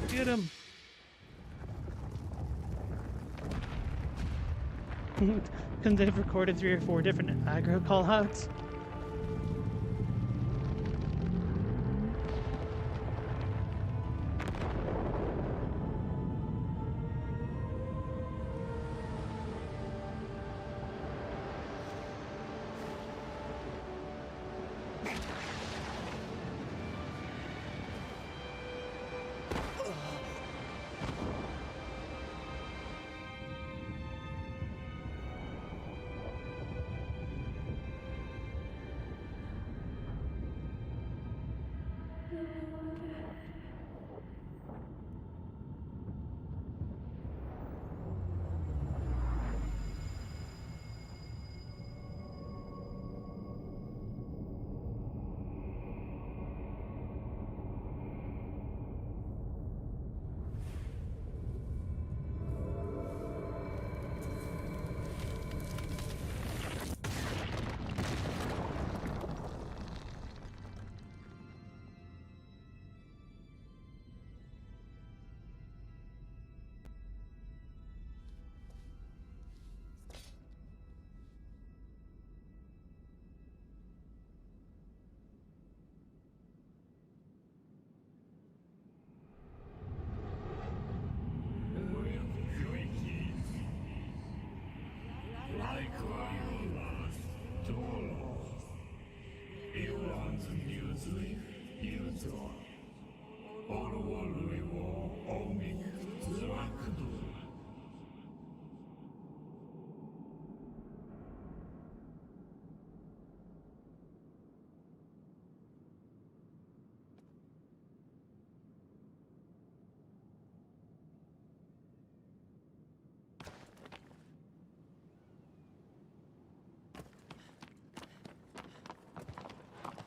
Get him! Couldn't they've recorded 3 or 4 different aggro callouts?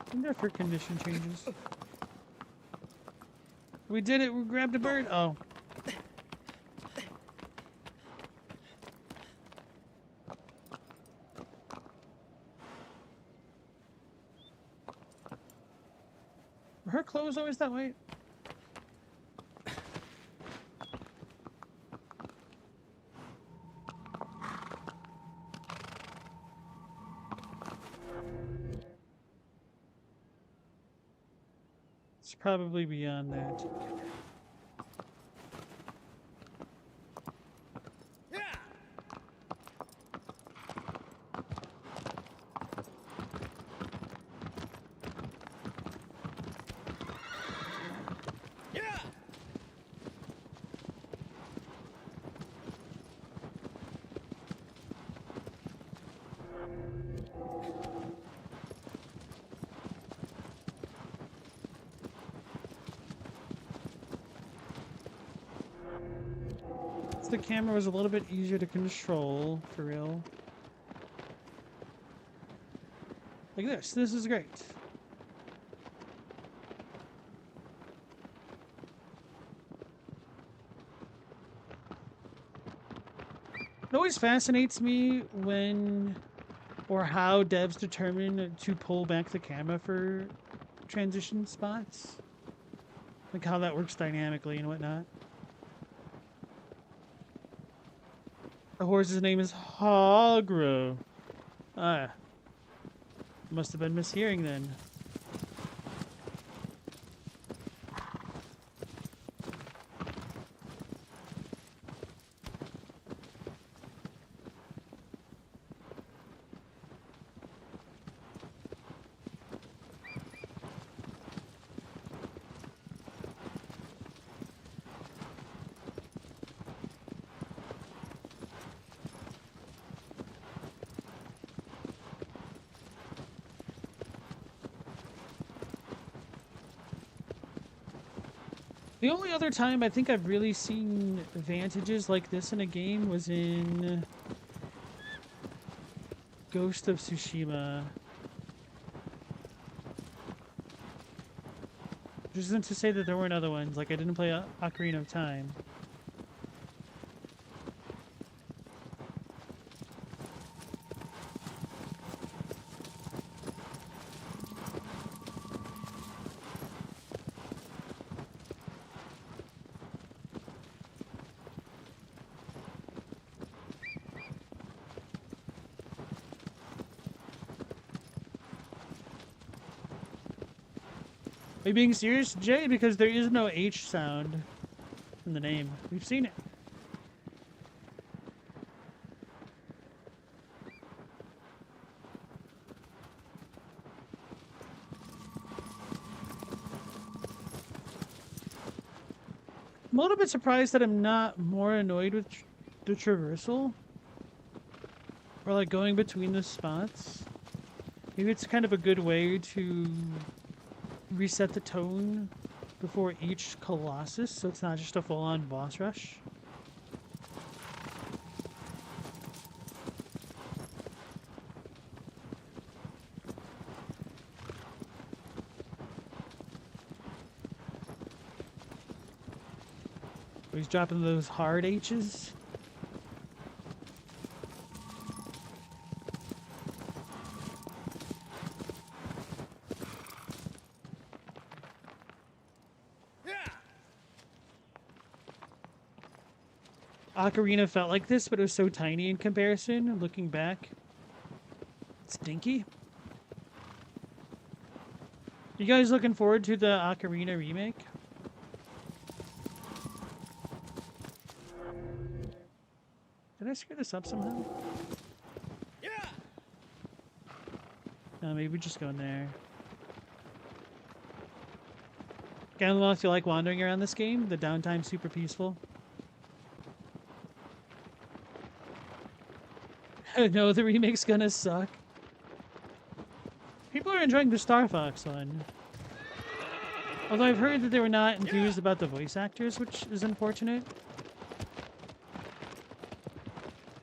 I wonder if her condition changes. We did it! We grabbed a bird! Oh. Were her clothes always that way? It's probably beyond that. the camera was a little bit easier to control, for real. Like this. This is great. It always fascinates me when or how devs determine to pull back the camera for transition spots. Like how that works dynamically and whatnot. The horse's name is Hagro. Ah. Must have been mishearing then. The only other time I think I've really seen advantages like this in a game was in Ghost of Tsushima. Which isn't to say that there weren't other ones, like I didn't play Ocarina of Time. Are you being serious, Jay? Because there is no H sound in the name. We've seen it. I'm a little bit surprised that I'm not more annoyed with the traversal. Or like going between the spots. Maybe it's kind of a good way to reset the tone before each Colossus, so it's not just a full-on boss rush. He's dropping those hard H's. Ocarina felt like this, but it was so tiny in comparison. Looking back, stinky. You guys looking forward to the Ocarina remake? Did I screw this up somehow? Yeah. No, maybe just go in there. Again, if you like wandering around this game, the downtime's super peaceful. No, the remake's gonna suck. People are enjoying the Star Fox one. Although I've heard that they were not enthused about the voice actors, which is unfortunate.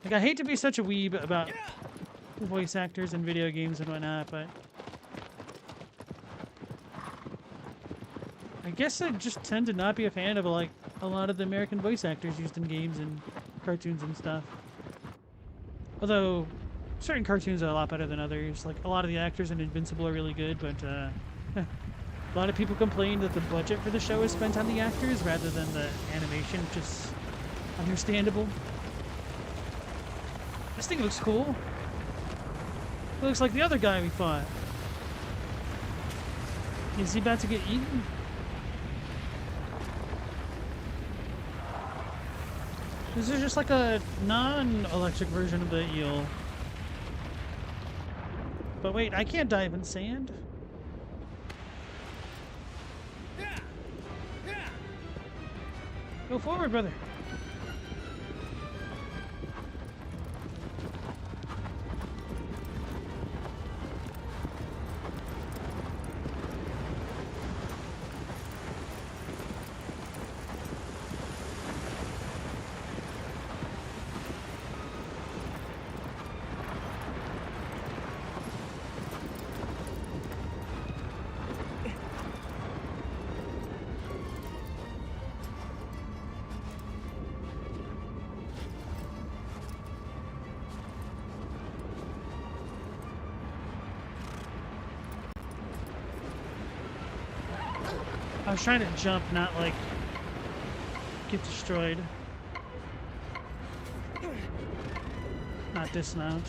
Like, I hate to be such a weeb about voice actors in video games and whatnot, but I guess I just tend to not be a fan of, like, a lot of the American voice actors used in games and cartoons and stuff. Although, certain cartoons are a lot better than others. Like, a lot of the actors in Invincible are really good, but a lot of people complain that the budget for the show is spent on the actors rather than the animation, which is understandable. This thing looks cool. It looks like the other guy we fought. Is he about to get eaten? This is just like a non-electric version of the eel. But wait, I can't dive in sand. Go forward, brother. I was trying to jump, not like get destroyed. Not dismount.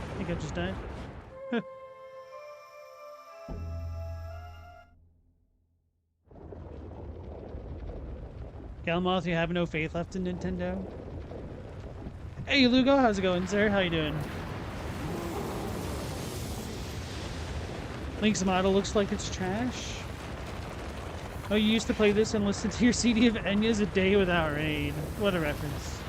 I think I just died. Galmoth, you have no faith left in Nintendo? Hey, Lugo, how's it going, sir? How you doing? Link's model looks like it's trash. Oh, you used to play this and listen to your CD of Enya's A Day Without Rain. What a reference.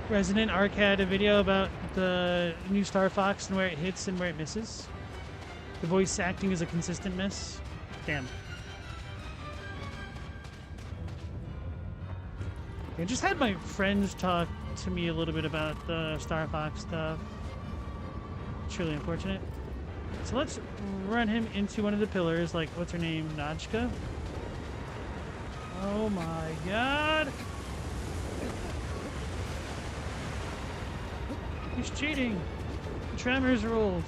Resident Arc had a video about the new Star Fox and where it hits and where it misses. The voice acting is a consistent miss. Damn. I just had my friends talk to me a little bit about the Star Fox stuff. It's really unfortunate. So let's run him into one of the pillars, like, what's her name? Najka? Oh my god! He's cheating! Tremors rules!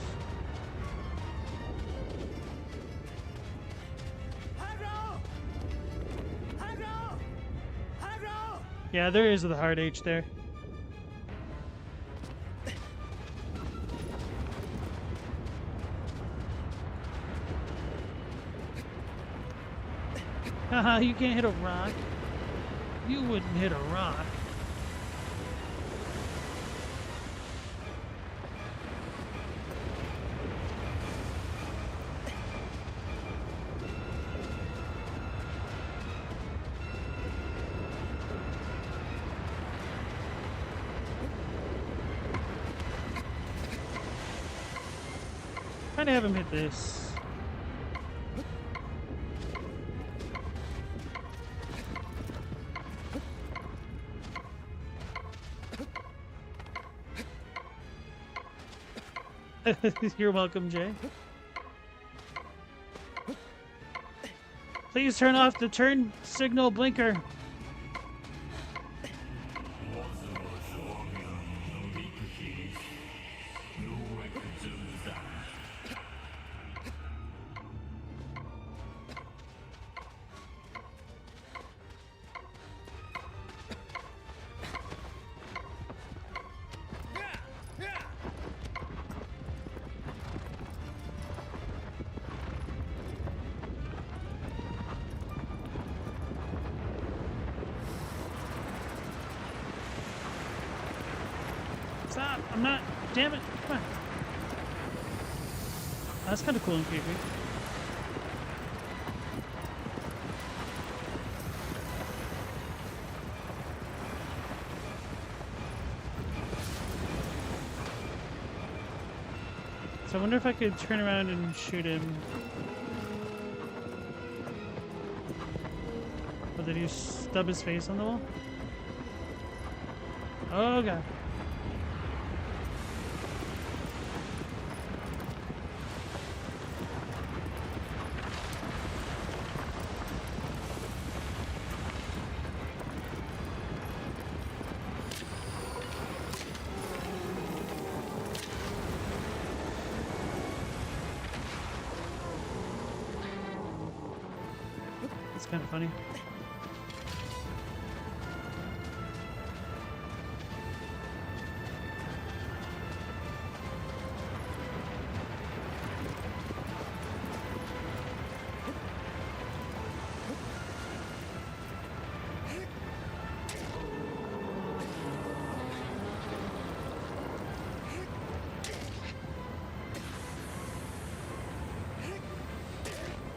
Yeah, there is the hard H there. Haha, you can't hit a rock. You wouldn't hit a rock. Trying to have him hit this. You're welcome, Jay. Please turn off the turn signal blinker. Stop! I'm not. Damn it! Come on. That's kind of cool and creepy. So I wonder if I could turn around and shoot him. Or did he stub his face on the wall? Oh god. It's kind of funny.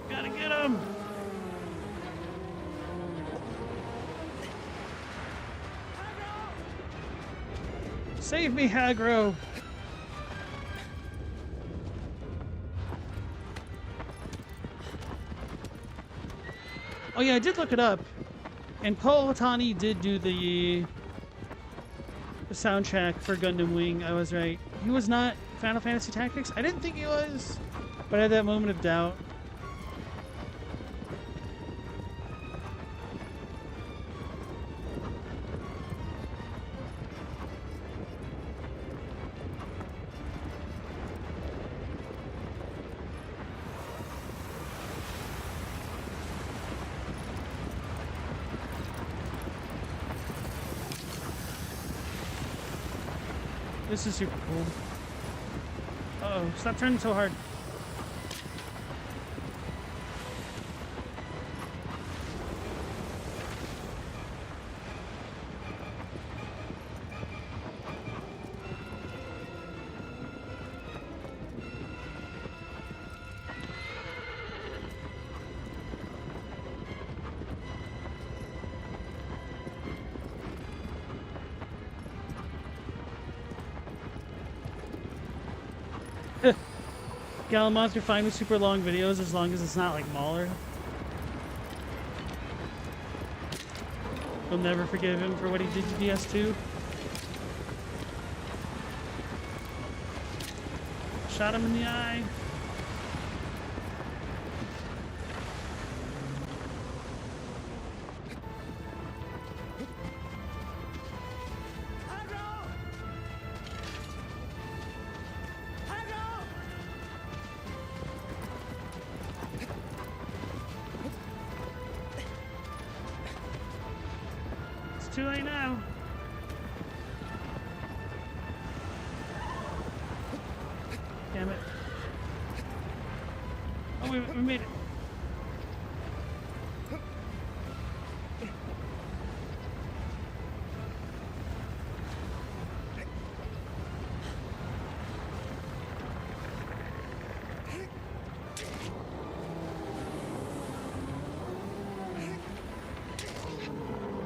Gotta get him! Save me, Hagro! Oh yeah, I did look it up. And Paul Otani did do the the soundtrack for Gundam Wing. I was right. He was not Final Fantasy Tactics. I didn't think he was, but I had that moment of doubt. This is super cool. Uh-oh, stop turning so hard. Gallon Monster fine with super long videos as long as it's not like Mauler. We'll never forgive him for what he did to DS2. Shot him in the eye. Too late now. Damn it. Oh, we made it.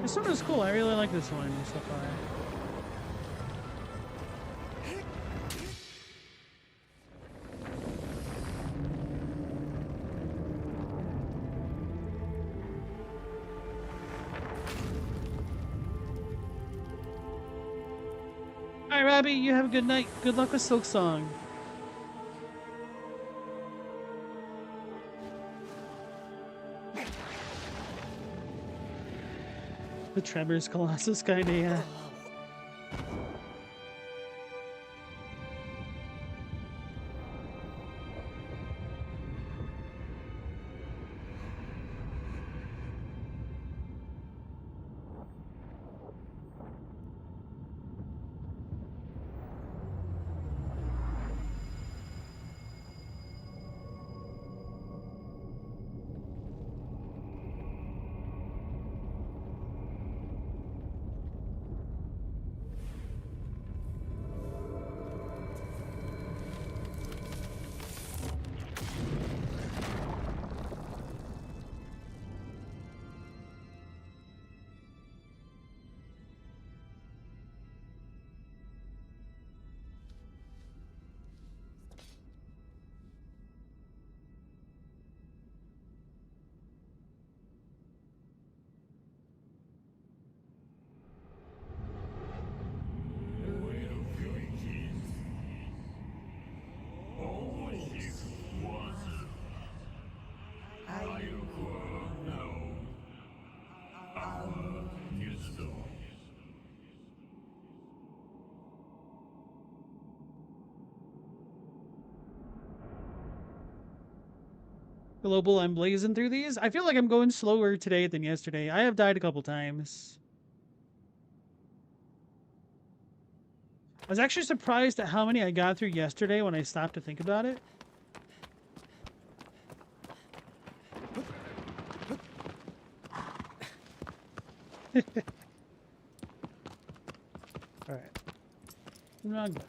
This one was cool. I really like this one so far. Alright, Robbie, you have a good night. Good luck with Silk Song. The Tremors Colossus kinda, yeah. Global, I'm blazing through these. I feel like I'm going slower today than yesterday. I have died a couple times. I was actually surprised at how many I got through yesterday when I stopped to think about it. Alright. Wrong button.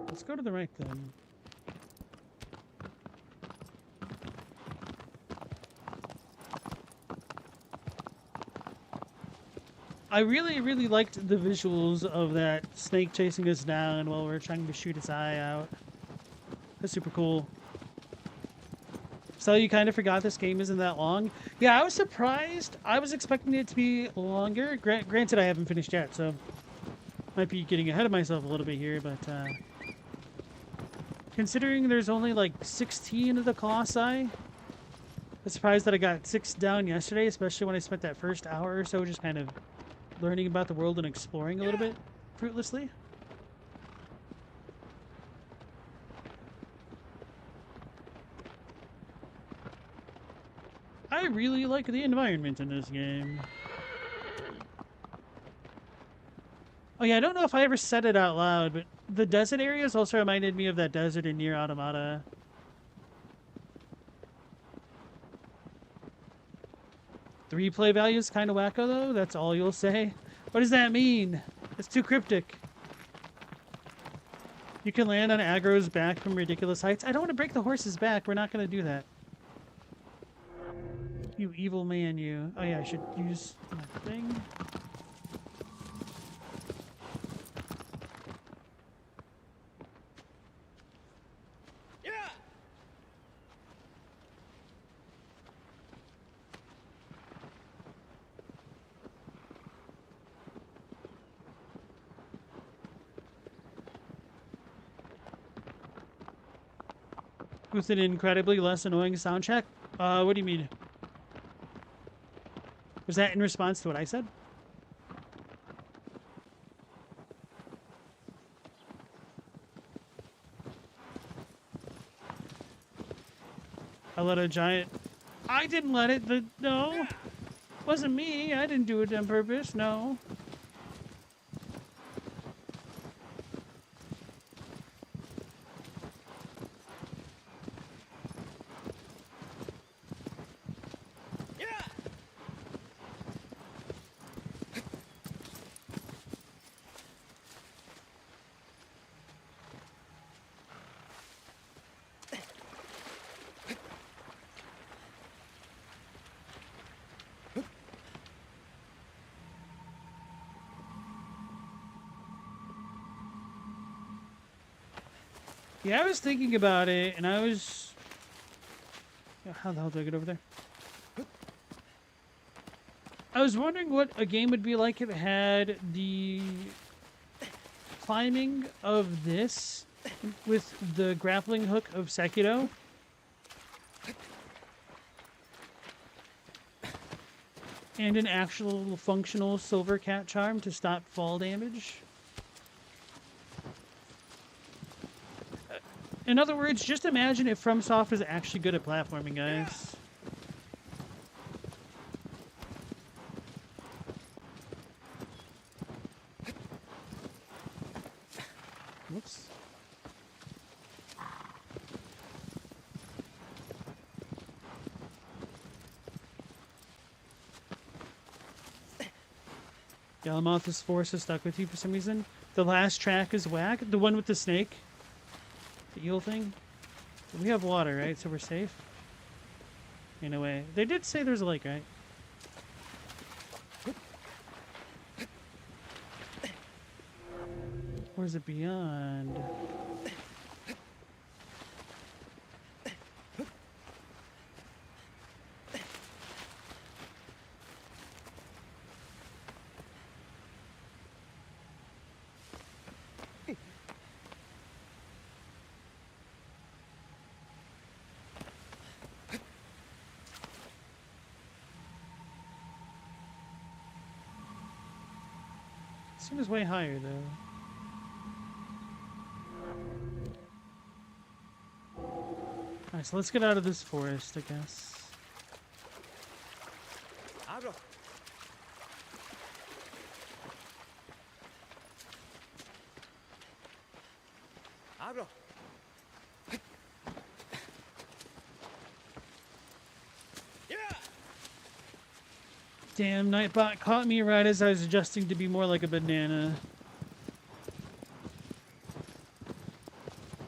Let's go to the right then. I really, really liked the visuals of that snake chasing us down while we're trying to shoot its eye out. That's super cool. So you kind of forgot this game isn't that long? Yeah, I was surprised. I was expecting it to be longer. Granted, I haven't finished yet, so might be getting ahead of myself a little bit here, but considering there's only like 16 of the Colossi, I'm surprised that I got 6 down yesterday, especially when I spent that first hour or so just kind of learning about the world and exploring a little bit fruitlessly. I really like the environment in this game. Oh yeah, I don't know if I ever said it out loud, but the desert areas also reminded me of that desert in Nier Automata. The replay value is kind of wacko though, that's all you'll say. What does that mean? It's too cryptic. You can land on aggro's back from ridiculous heights. I don't want to break the horse's back, we're not going to do that. You evil man, you. Oh yeah, I should use my thing. Yeah. With an incredibly less annoying soundtrack? What do you mean? Was that in response to what I said? I let a giant... I didn't let it... No. Wasn't me. I didn't do it on purpose. No. Yeah, I was thinking about it, and I was... How the hell do I get over there? I was wondering what a game would be like if it had the climbing of this with the grappling hook of Sekiro. And an actual functional silver cat charm to stop fall damage. In other words, just imagine if FromSoft is actually good at platforming, guys. Whoops. Galamoth's force is stuck with you for some reason. The last track is whack. The one with the snake. The eel thing? We have water, right? So we're safe? In a way. They did say there's a lake, right? Where's it beyond? This one is way higher, though. Alright, so let's get out of this forest, I guess. Abro. Abro. Yeah. Damn, Nightbot caught me right as I was adjusting to be more like a banana.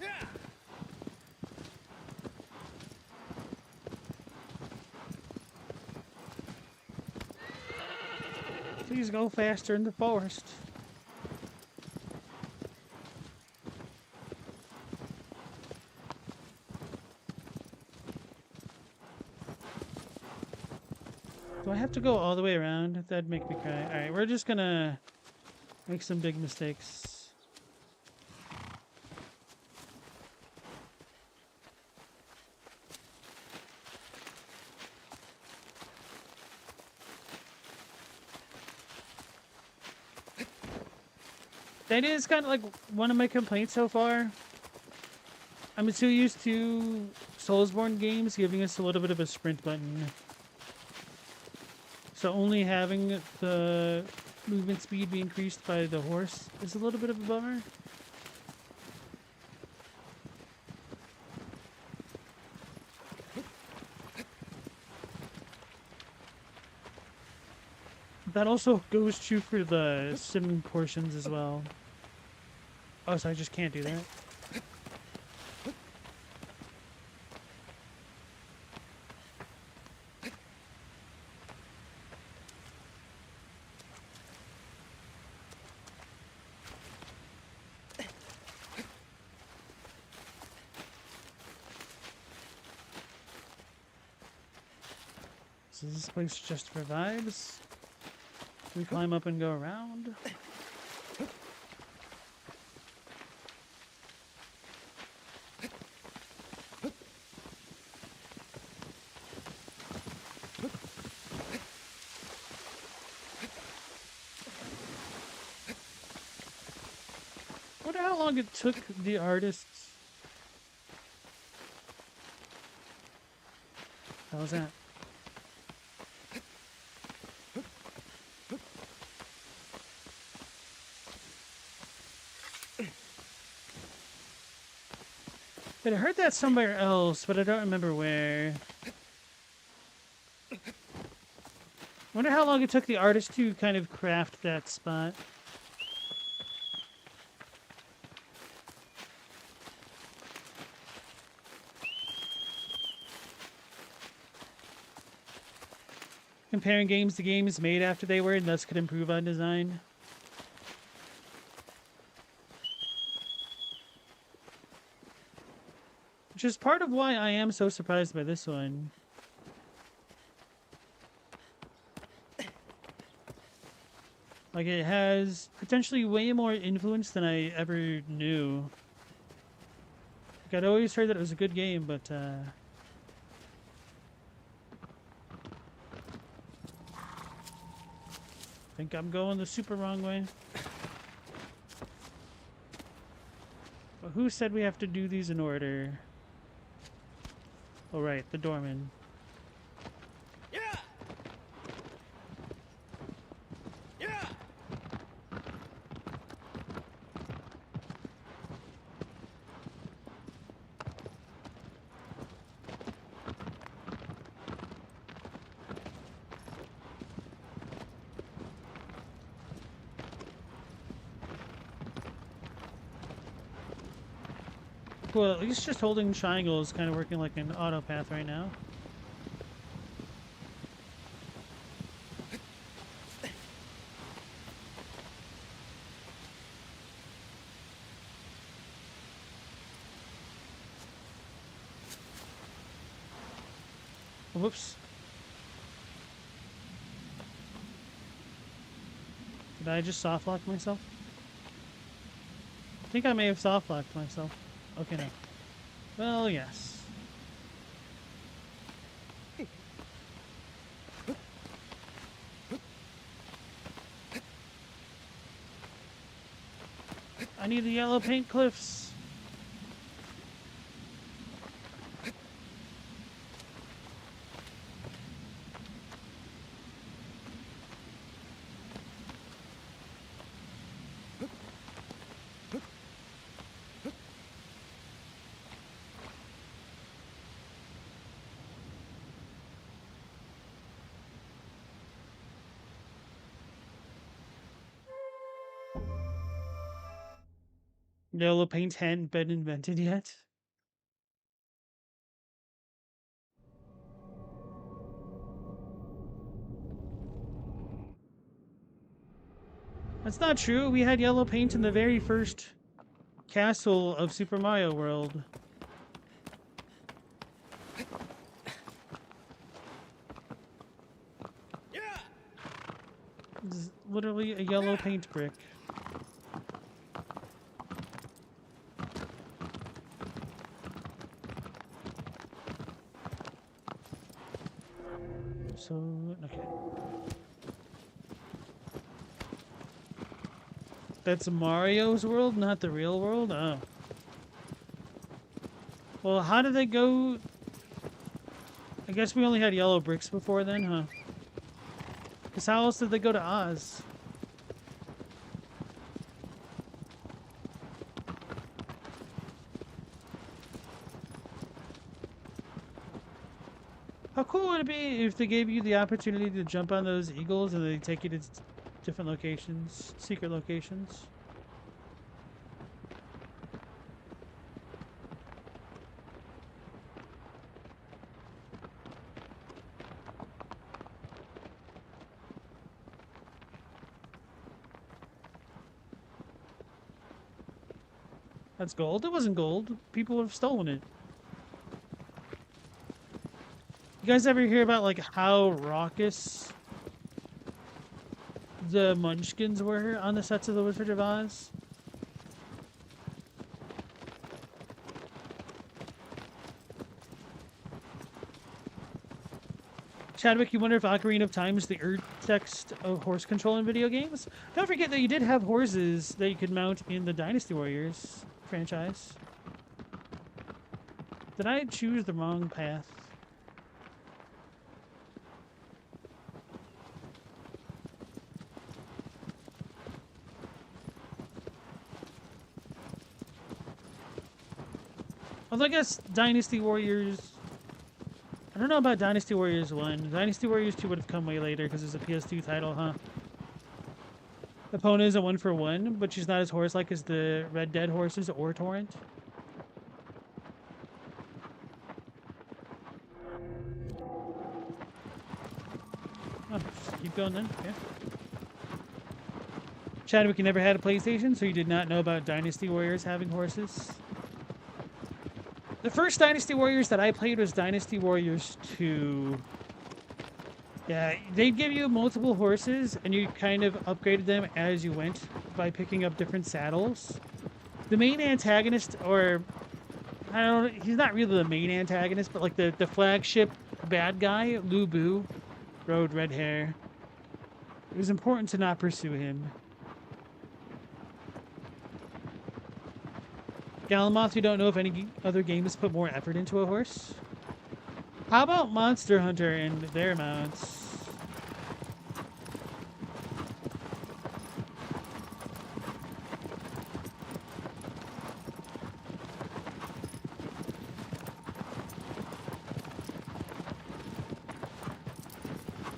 Yeah. So Please go faster in the forest. Do I have to go all the way around? That'd make me cry. Alright, we're just gonna make some big mistakes. That is kind of like one of my complaints so far. I'm too used to Soulsborne games giving us a little bit of a sprint button. So only having the movement speed be increased by the horse is a little bit of a bummer. That also goes true for the sim portions as well. Oh, so I just can't do that. So is this place just for vibes? We climb up and go around. Wonder how long it took the artists. How was that? I heard that somewhere else, but I don't remember where. Wonder how long it took the artist to kind of craft that spot. Comparing games to games made after they were and thus could improve on design. Which is part of why I am so surprised by this one. Like, it has potentially way more influence than I ever knew. Like, I'd always heard that it was a good game, but, I think I'm going the super wrong way. But who said we have to do these in order? Oh, right, the doorman. Yeah! Yeah! Well, at least just holding triangle is kind of working like an auto path right now. Whoops. Did I just soft lock myself? I think I may have soft locked myself. Okay, no. Well, yes. I need the yellow paint cliffs. Yellow paint hadn't been invented yet. That's not true. We had yellow paint in the very first castle of Super Mario World. Yeah. This is literally a yellow paint brick. So, okay. That's Mario's world, not the real world? Oh. Well, how did they go? I guess we only had yellow bricks before then, huh? Because how else did they go to Oz? How cool would it be if they gave you the opportunity to jump on those eagles and they take you to different locations, secret locations? That's gold? It wasn't gold. People would have stolen it. You guys ever hear about like how raucous the Munchkins were on the sets of The Wizard of Oz? Chadwick, you wonder if Ocarina of Time is the text of horse control in video games? Don't forget that you did have horses that you could mount in the Dynasty Warriors franchise. Did I choose the wrong path? Although I guess Dynasty Warriors... I don't know about Dynasty Warriors 1. Dynasty Warriors 2 would have come way later because it's a PS2 title, huh? Epona is a 1-for-1, but she's not as horse-like as the Red Dead horses or Torrent. Oh, just keep going then. Yeah. Chadwick, you never had a PlayStation, so you did not know about Dynasty Warriors having horses. The first Dynasty Warriors that I played was Dynasty Warriors 2. Yeah, they'd give you multiple horses, and you kind of upgraded them as you went by picking up different saddles. The main antagonist, or I don't know, he's not really the main antagonist, but like the flagship bad guy, Lu Bu, rode red hair. It was important to not pursue him. Galamoth, you don't know if any other games put more effort into a horse? How about Monster Hunter and their mounts?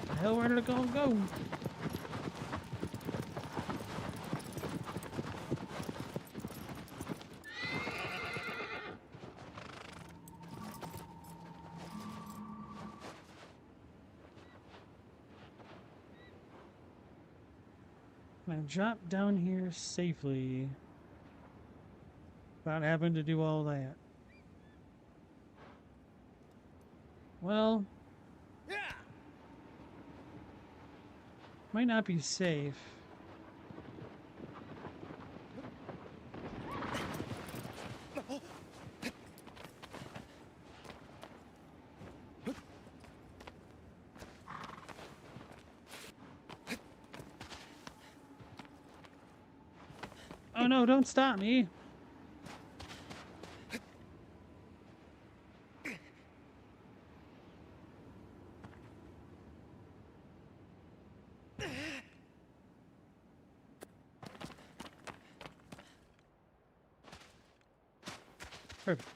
The hell, where did it go? Can I drop down here safely without having to do all that? Well, Yeah. might not be safe. Oh no, don't stop me. Perfect.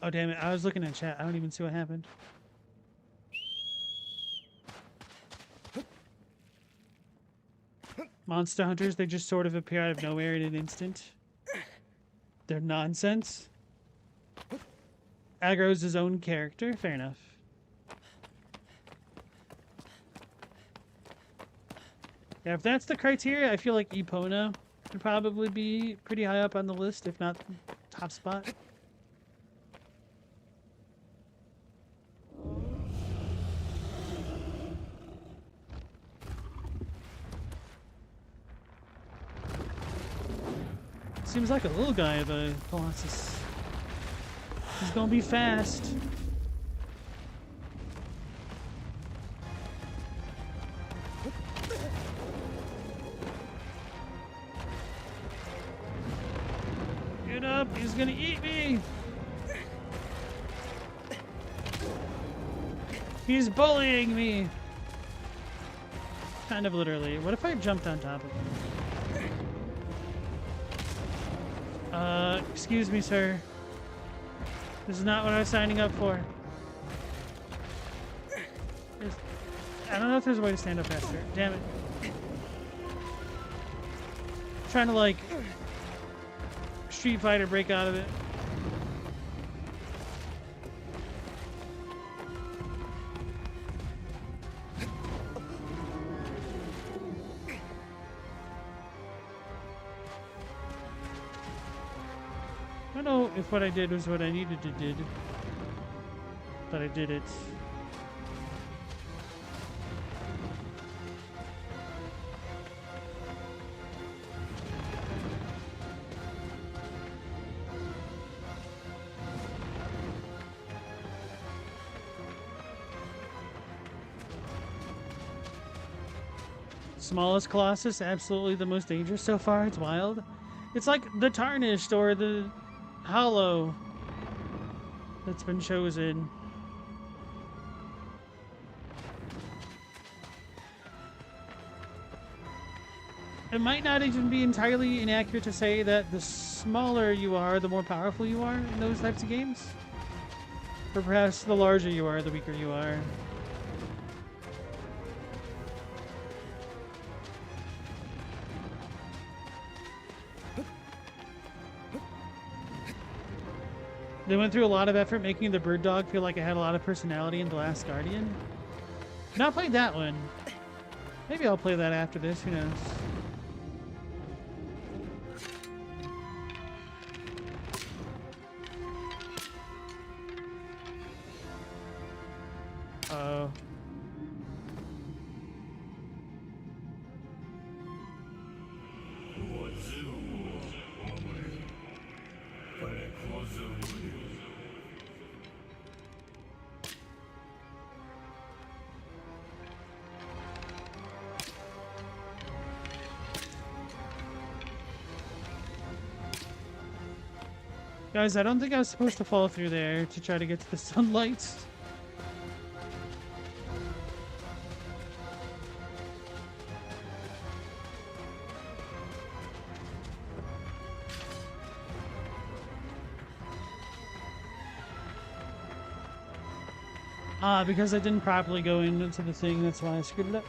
Oh, damn it. I was looking at chat. I don't even see what happened. monster hunters, they just sort of appear out of nowhere in an instant. They're nonsense. Aggro's his own character. Fair enough. Yeah, if that's the criteria, I feel like Epona would probably be pretty high up on the list, if not top spot. Seems like a little guy, the Colossus. He's gonna be fast. Get up, he's gonna eat me! He's bullying me! Kind of literally. What if I jumped on top of him? Excuse me, sir. This is not what I was signing up for. I don't know if there's a way to stand up faster. Damn it. I'm trying to, like, Street Fighter break out of it. I don't know if what I did was what I needed to do, but I did it. Smallest Colossus, absolutely the most dangerous so far. It's wild. It's like the Tarnished or the Hollow that's been chosen. It might not even be entirely inaccurate to say that the smaller you are, the more powerful you are in those types of games. Or perhaps the larger you are, the weaker you are. They went through a lot of effort making the bird dog feel like it had a lot of personality in The Last Guardian. Not played that one. Maybe I'll play that after this, who knows. Uh-oh. Guys, I don't think I was supposed to fall through there to try to get to the sunlight. Because I didn't properly go into the thing, that's why I screwed it up.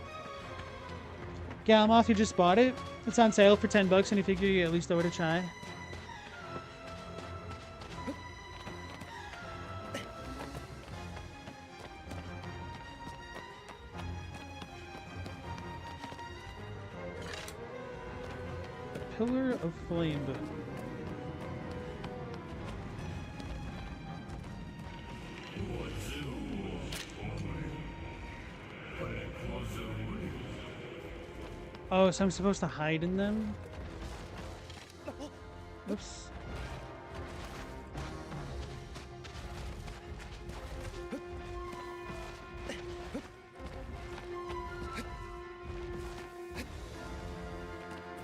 Galmoth, you just bought it? It's on sale for $10 and you figure you at least owe it a try. Pillar of Flame book. Oh, so I'm supposed to hide in them? Oops.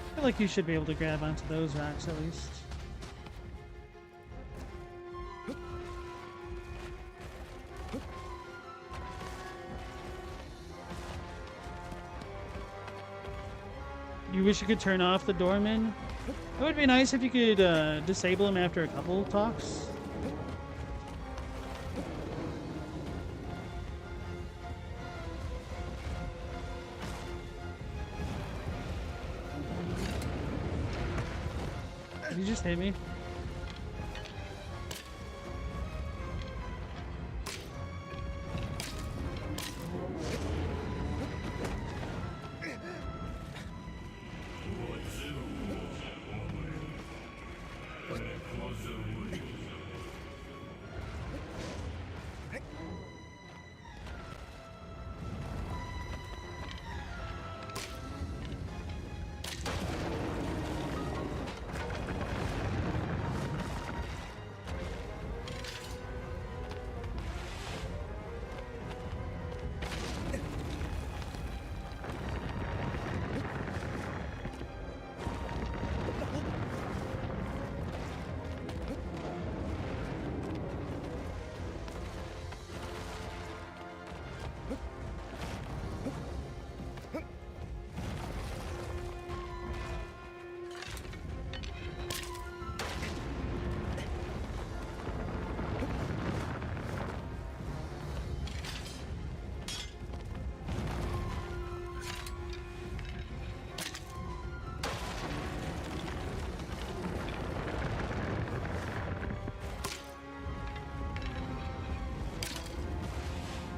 I feel like you should be able to grab onto those rocks at least. You wish you could turn off the doorman? It would be nice if you could disable him after a couple talks. Did you just hit me?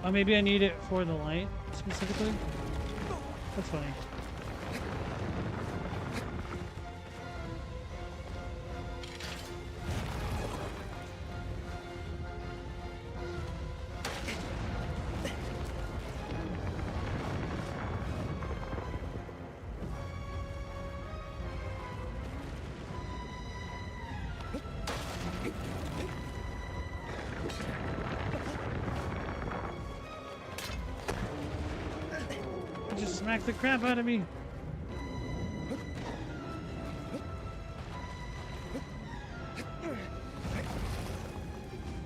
Oh, maybe I need it for the light specifically? That's funny. Just smack the crap out of me.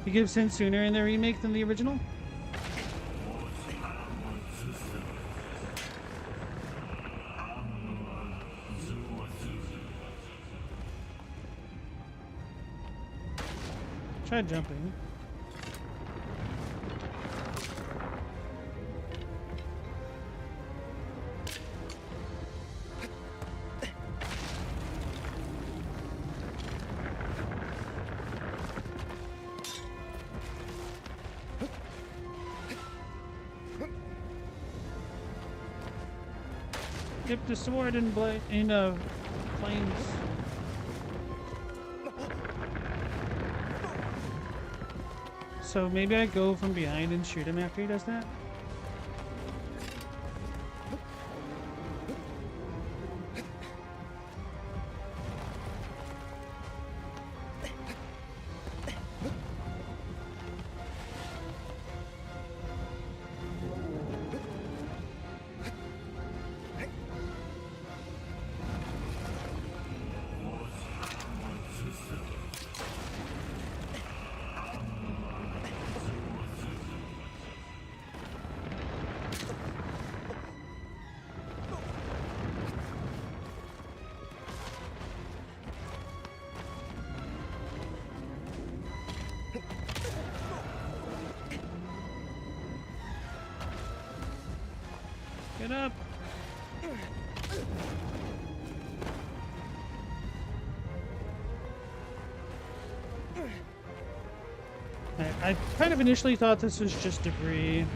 He gives in sooner in the remake than the original? Try jumping. Dip the sword in flames. So maybe I go from behind and shoot him after he does that? Get up! I kind of initially thought this was just debris.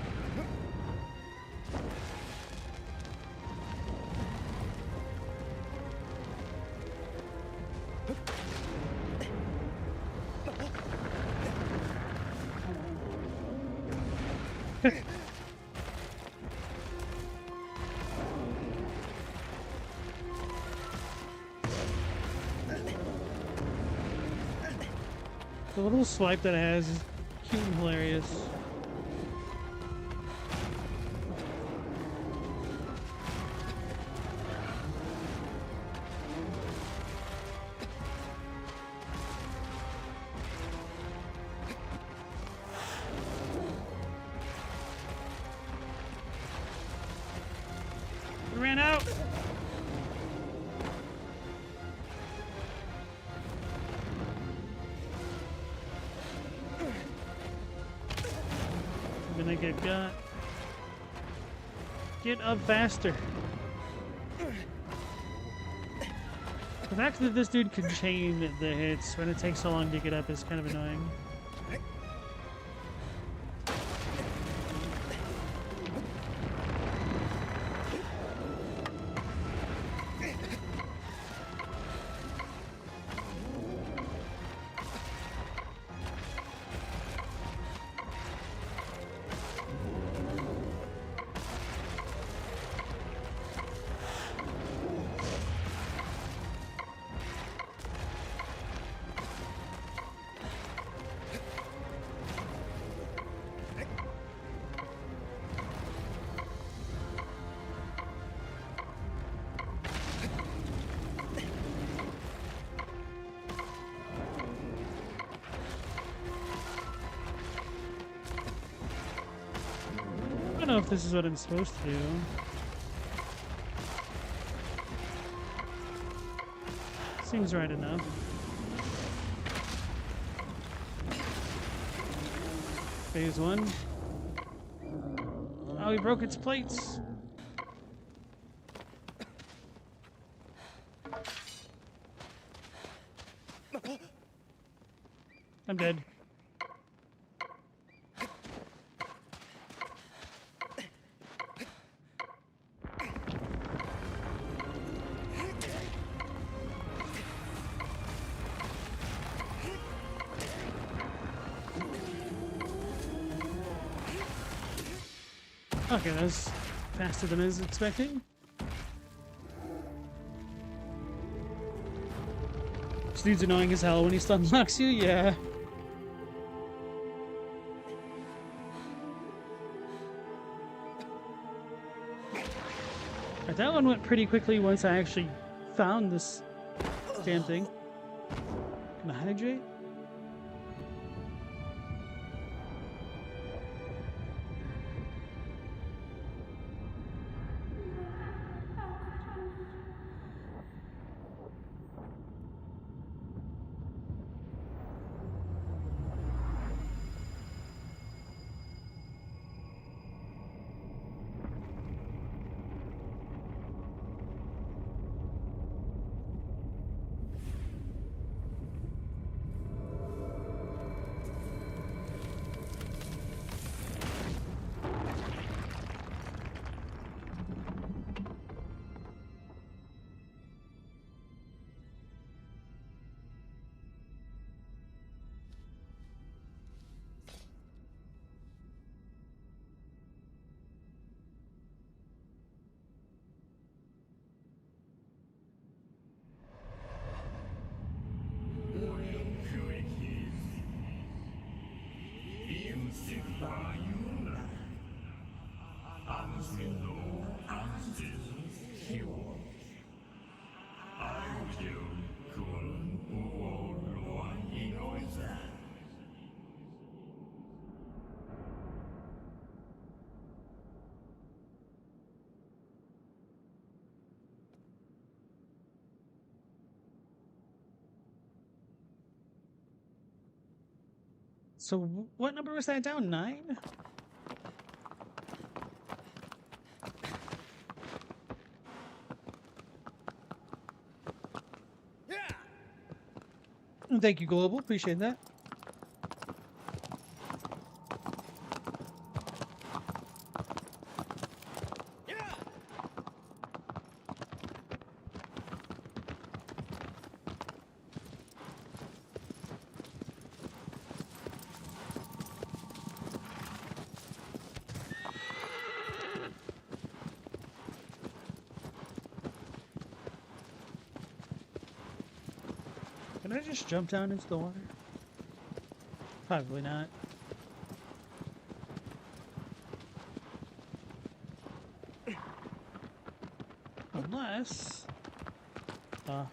The little swipe that it has is cute and hilarious. We ran out! Gonna get got. Get up faster. fact that this dude can chain the hits when it takes so long to get up is kind of annoying. I don't know if this is what I'm supposed to do. Seems right enough. Phase 1. Oh, he broke its plates. I'm dead. Okay, that was faster than I was expecting. This dude's annoying as hell when he stun locks you, yeah. Right, that one went pretty quickly once I actually found this damn thing. Can I hydrate? So what number was that down? 9? Yeah. Thank you, Global. Appreciate that. Yeah. Can I just jump down into the water? Probably not. Unless... Yeah.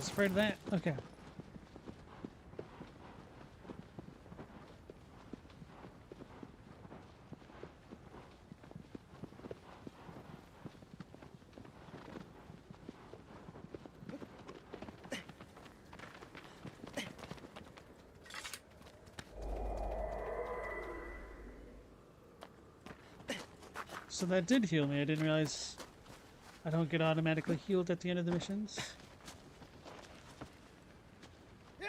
was afraid of that. Okay. So that did heal me. I didn't realize I don't get automatically healed at the end of the missions. Yeah.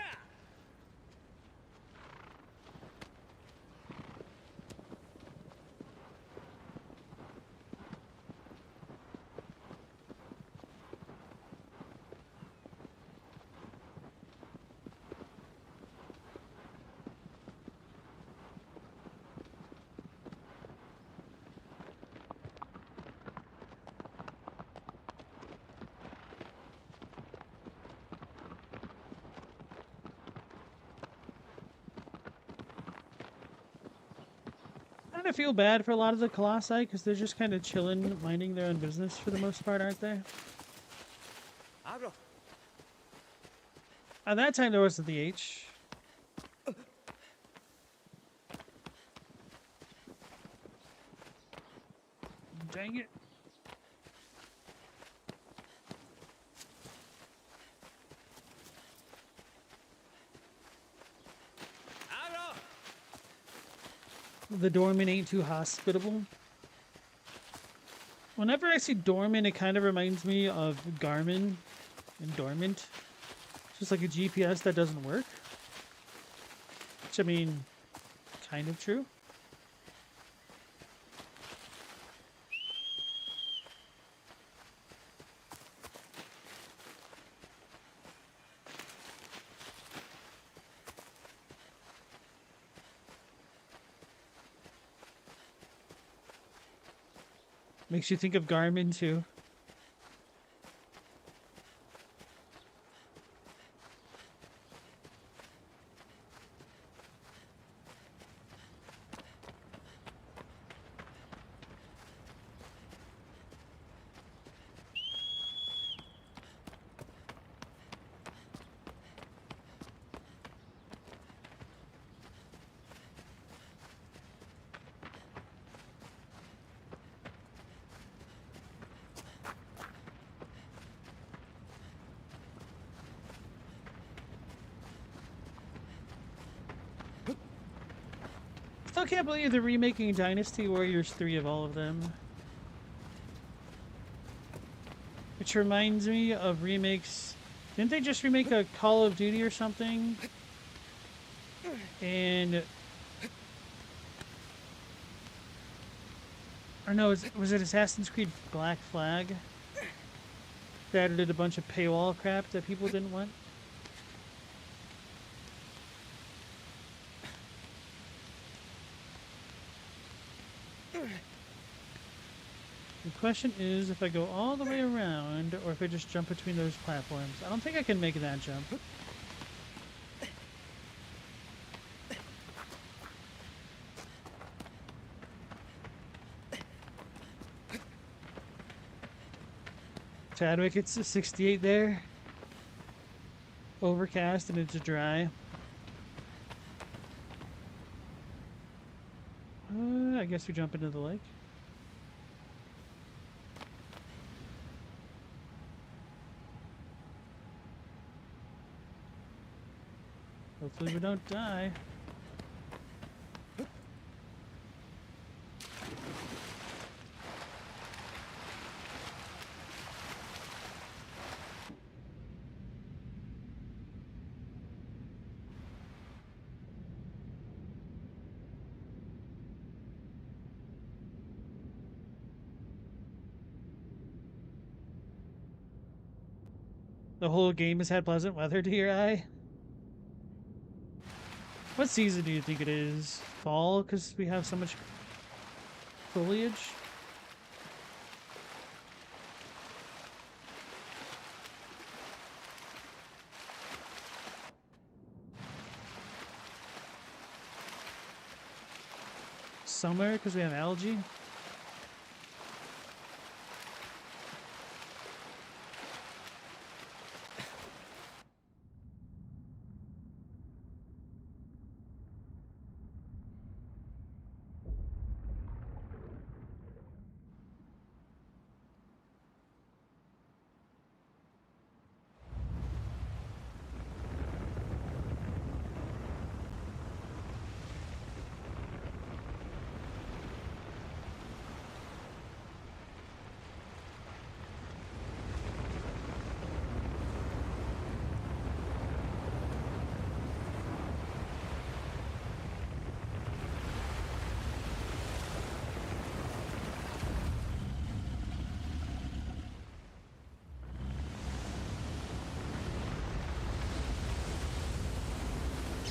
I kind of feel bad for a lot of the Colossi because they're just kind of chilling, minding their own business for the most part, aren't they? Abro. At that time, there wasn't the H. Dang it. Abro. The doorman ain't too hospitable. Whenever I see doorman, it kind of reminds me of Garmin and dormant. Just like a GPS that doesn't work. Which, I mean, kind of true. Makes you think of Garmin too. Still can't believe they're remaking Dynasty Warriors 3 of all of them. Which reminds me of remakes. Didn't they just remake a Call of Duty or something? And... Or no, was it Assassin's Creed Black Flag? That added a bunch of paywall crap that people didn't want? The question is if I go all the way around or if I just jump between those platforms. I don't think I can make that jump. Chadwick, it's a 68 there. Overcast and it's dry. I guess we jump into the lake. Hopefully we don't die. The whole game has had pleasant weather to your eye. What season do you think it is? Fall, because we have so much foliage? Summer, because we have algae?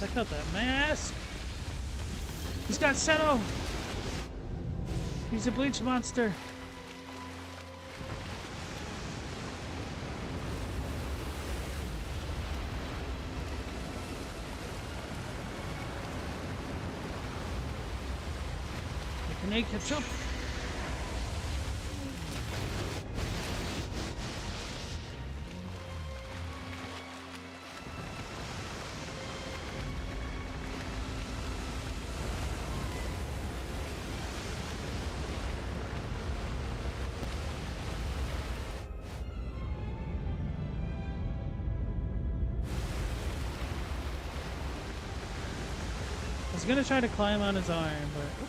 Check out that mask. He's got Shadow. He's a bleach monster. Make ketchup. I was gonna try to climb on his arm, but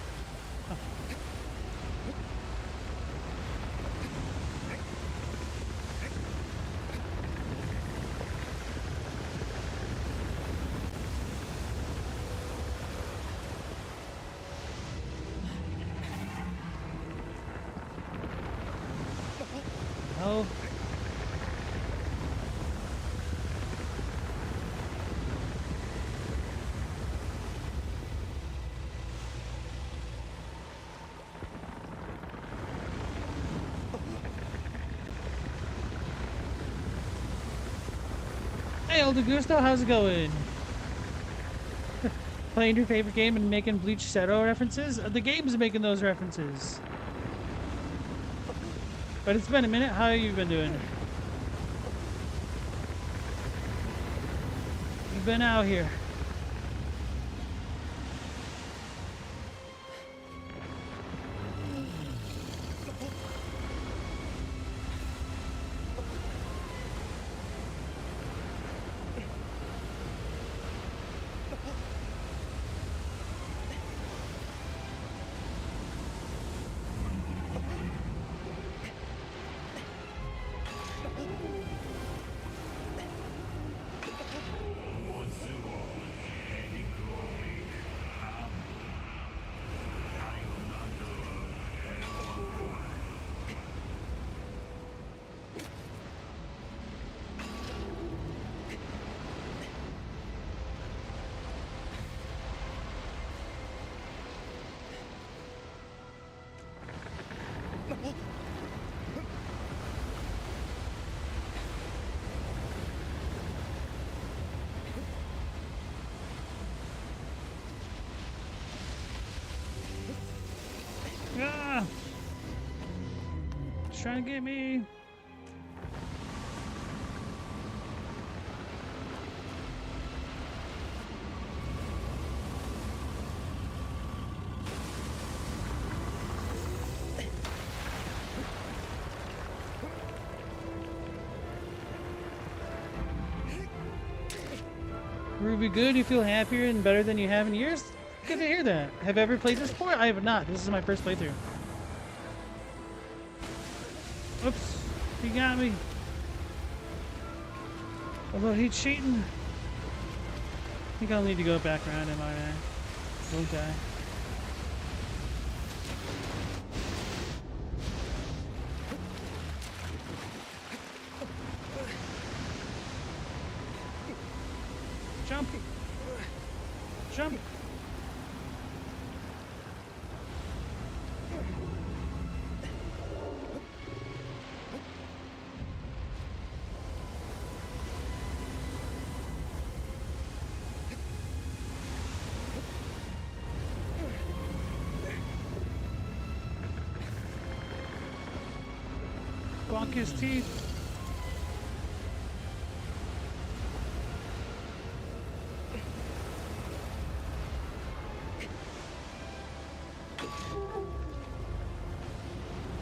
oh. Hey, Old Augusto, how's it going? Playing your favorite game and making Bleach Shadow references? The game's making those references. But it's been a minute. How have you been doing? You've been out here. Ah! He's trying to get me. Ruby, good? You feel happier and better than you have in years? Good to hear that. Have you ever played this before? I have not. This is my first playthrough. Oops. He got me. Although he's cheating. I think I'll need to go back around him, aren't I? Won't I? Jump! Jump! Bonk his teeth.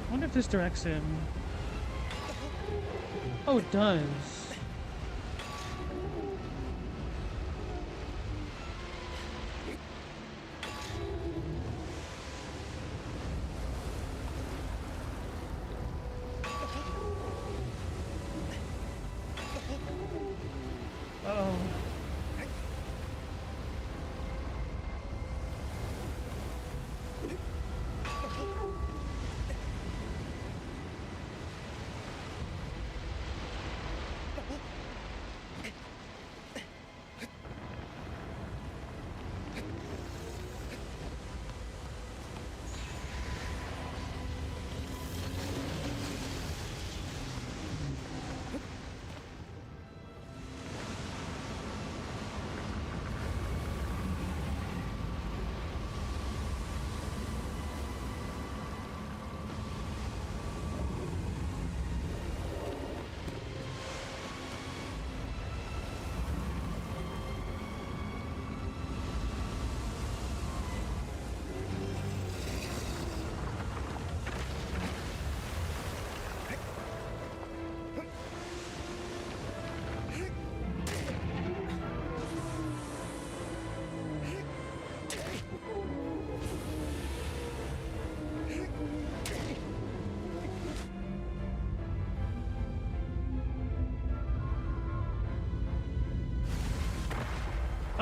I wonder if this directs him. Oh, it does. Uh-oh.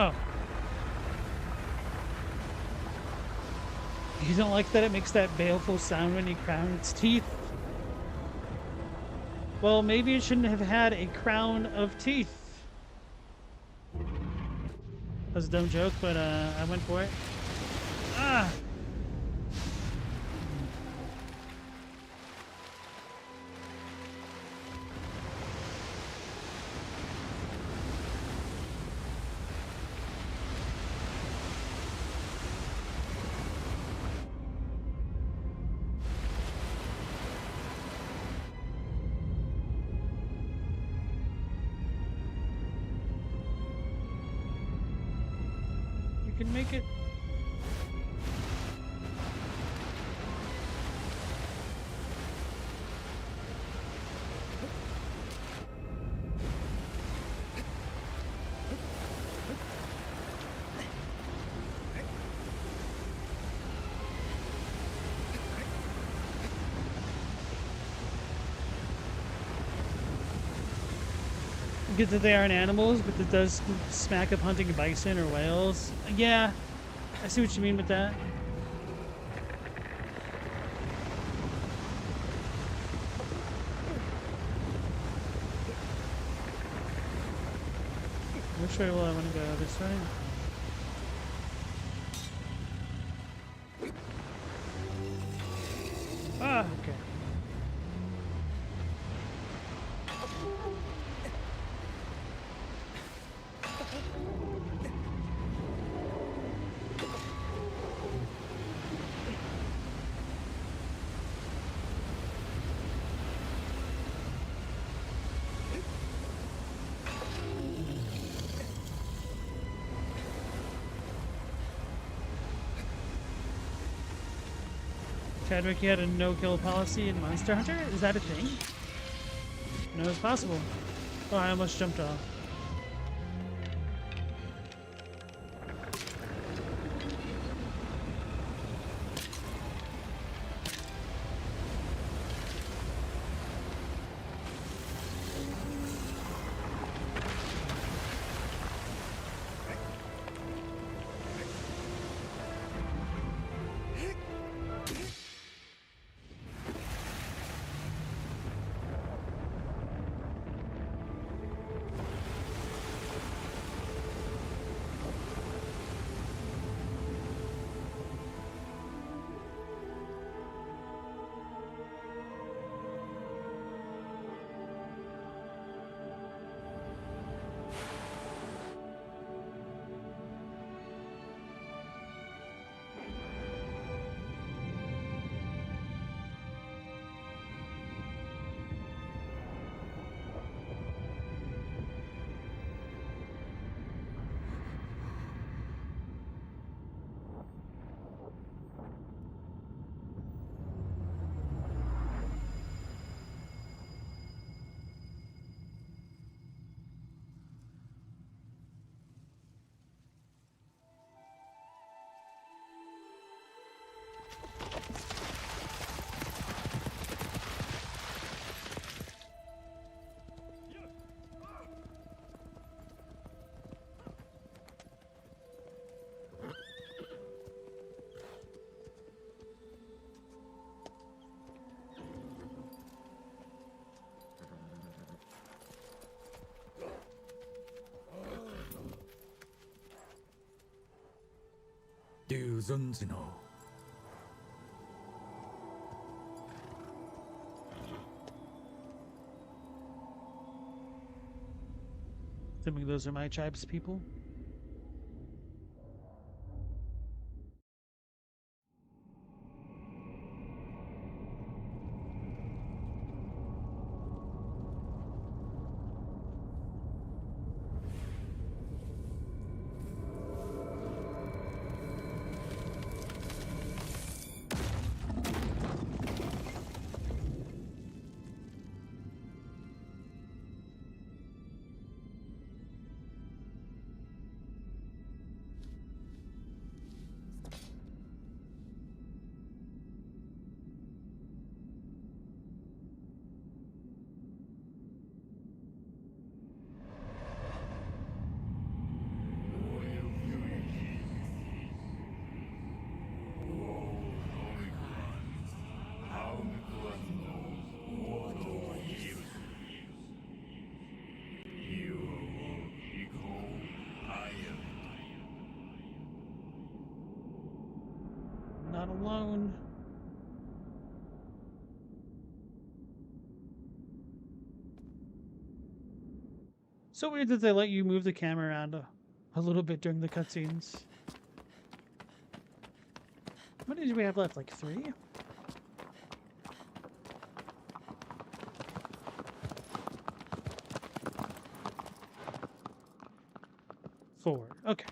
Oh. You don't like that it makes that baleful sound when you crown its teeth? Well, maybe it shouldn't have had a crown of teeth. That was a dumb joke, but I went for it. Ah! You can make it. Good that they aren't animals, but it does smack up hunting bison or whales. Yeah, I see what you mean with that. Which way will I want to go? This way? Ah, okay. Chadwick, you had a no-kill policy in Monster Hunter? Is that a thing? No, it's possible. Oh, I almost jumped off. Assuming those are my tribe's people. not alone. So weird that they let you move the camera around a little bit during the cutscenes. How many do we have left? Like 3? Four. Okay.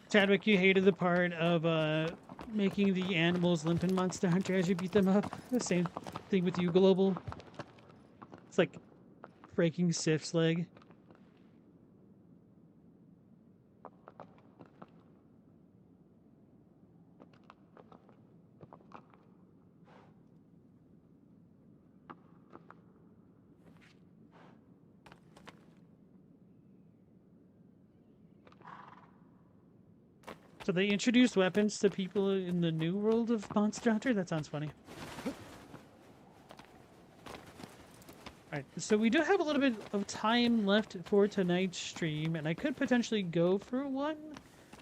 Chadwick, you hated the part of making the animals limp in Monster Hunter as you beat them up. The same thing with you, Global. It's like breaking Sif's leg. So they introduced weapons to people in the new world of Monster Hunter? That sounds funny. Alright, so we do have a little bit of time left for tonight's stream, and I could potentially go for one,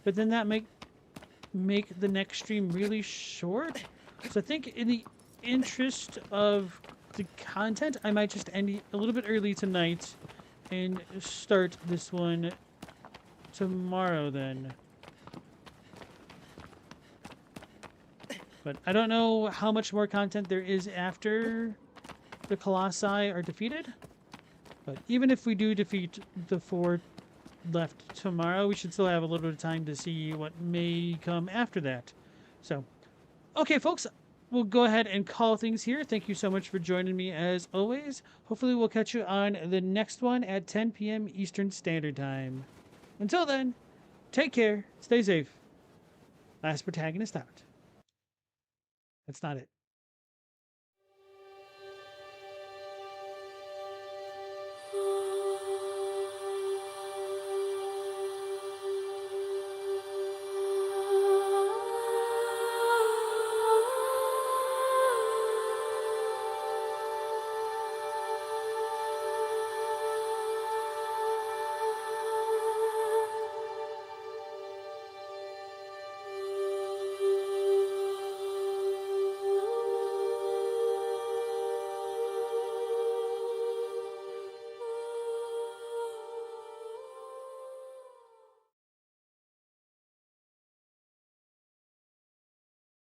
but then that make the next stream really short. So I think in the interest of the content, I might just end a little bit early tonight and start this one tomorrow then. But I don't know how much more content there is after the Colossi are defeated. But even if we do defeat the 4 left tomorrow, we should still have a little bit of time to see what may come after that. So, okay, folks, we'll go ahead and call things here. Thank you so much for joining me as always. Hopefully we'll catch you on the next one at 10 p.m. Eastern Standard Time. Until then, take care, stay safe. Last Protagonist out. That's not it.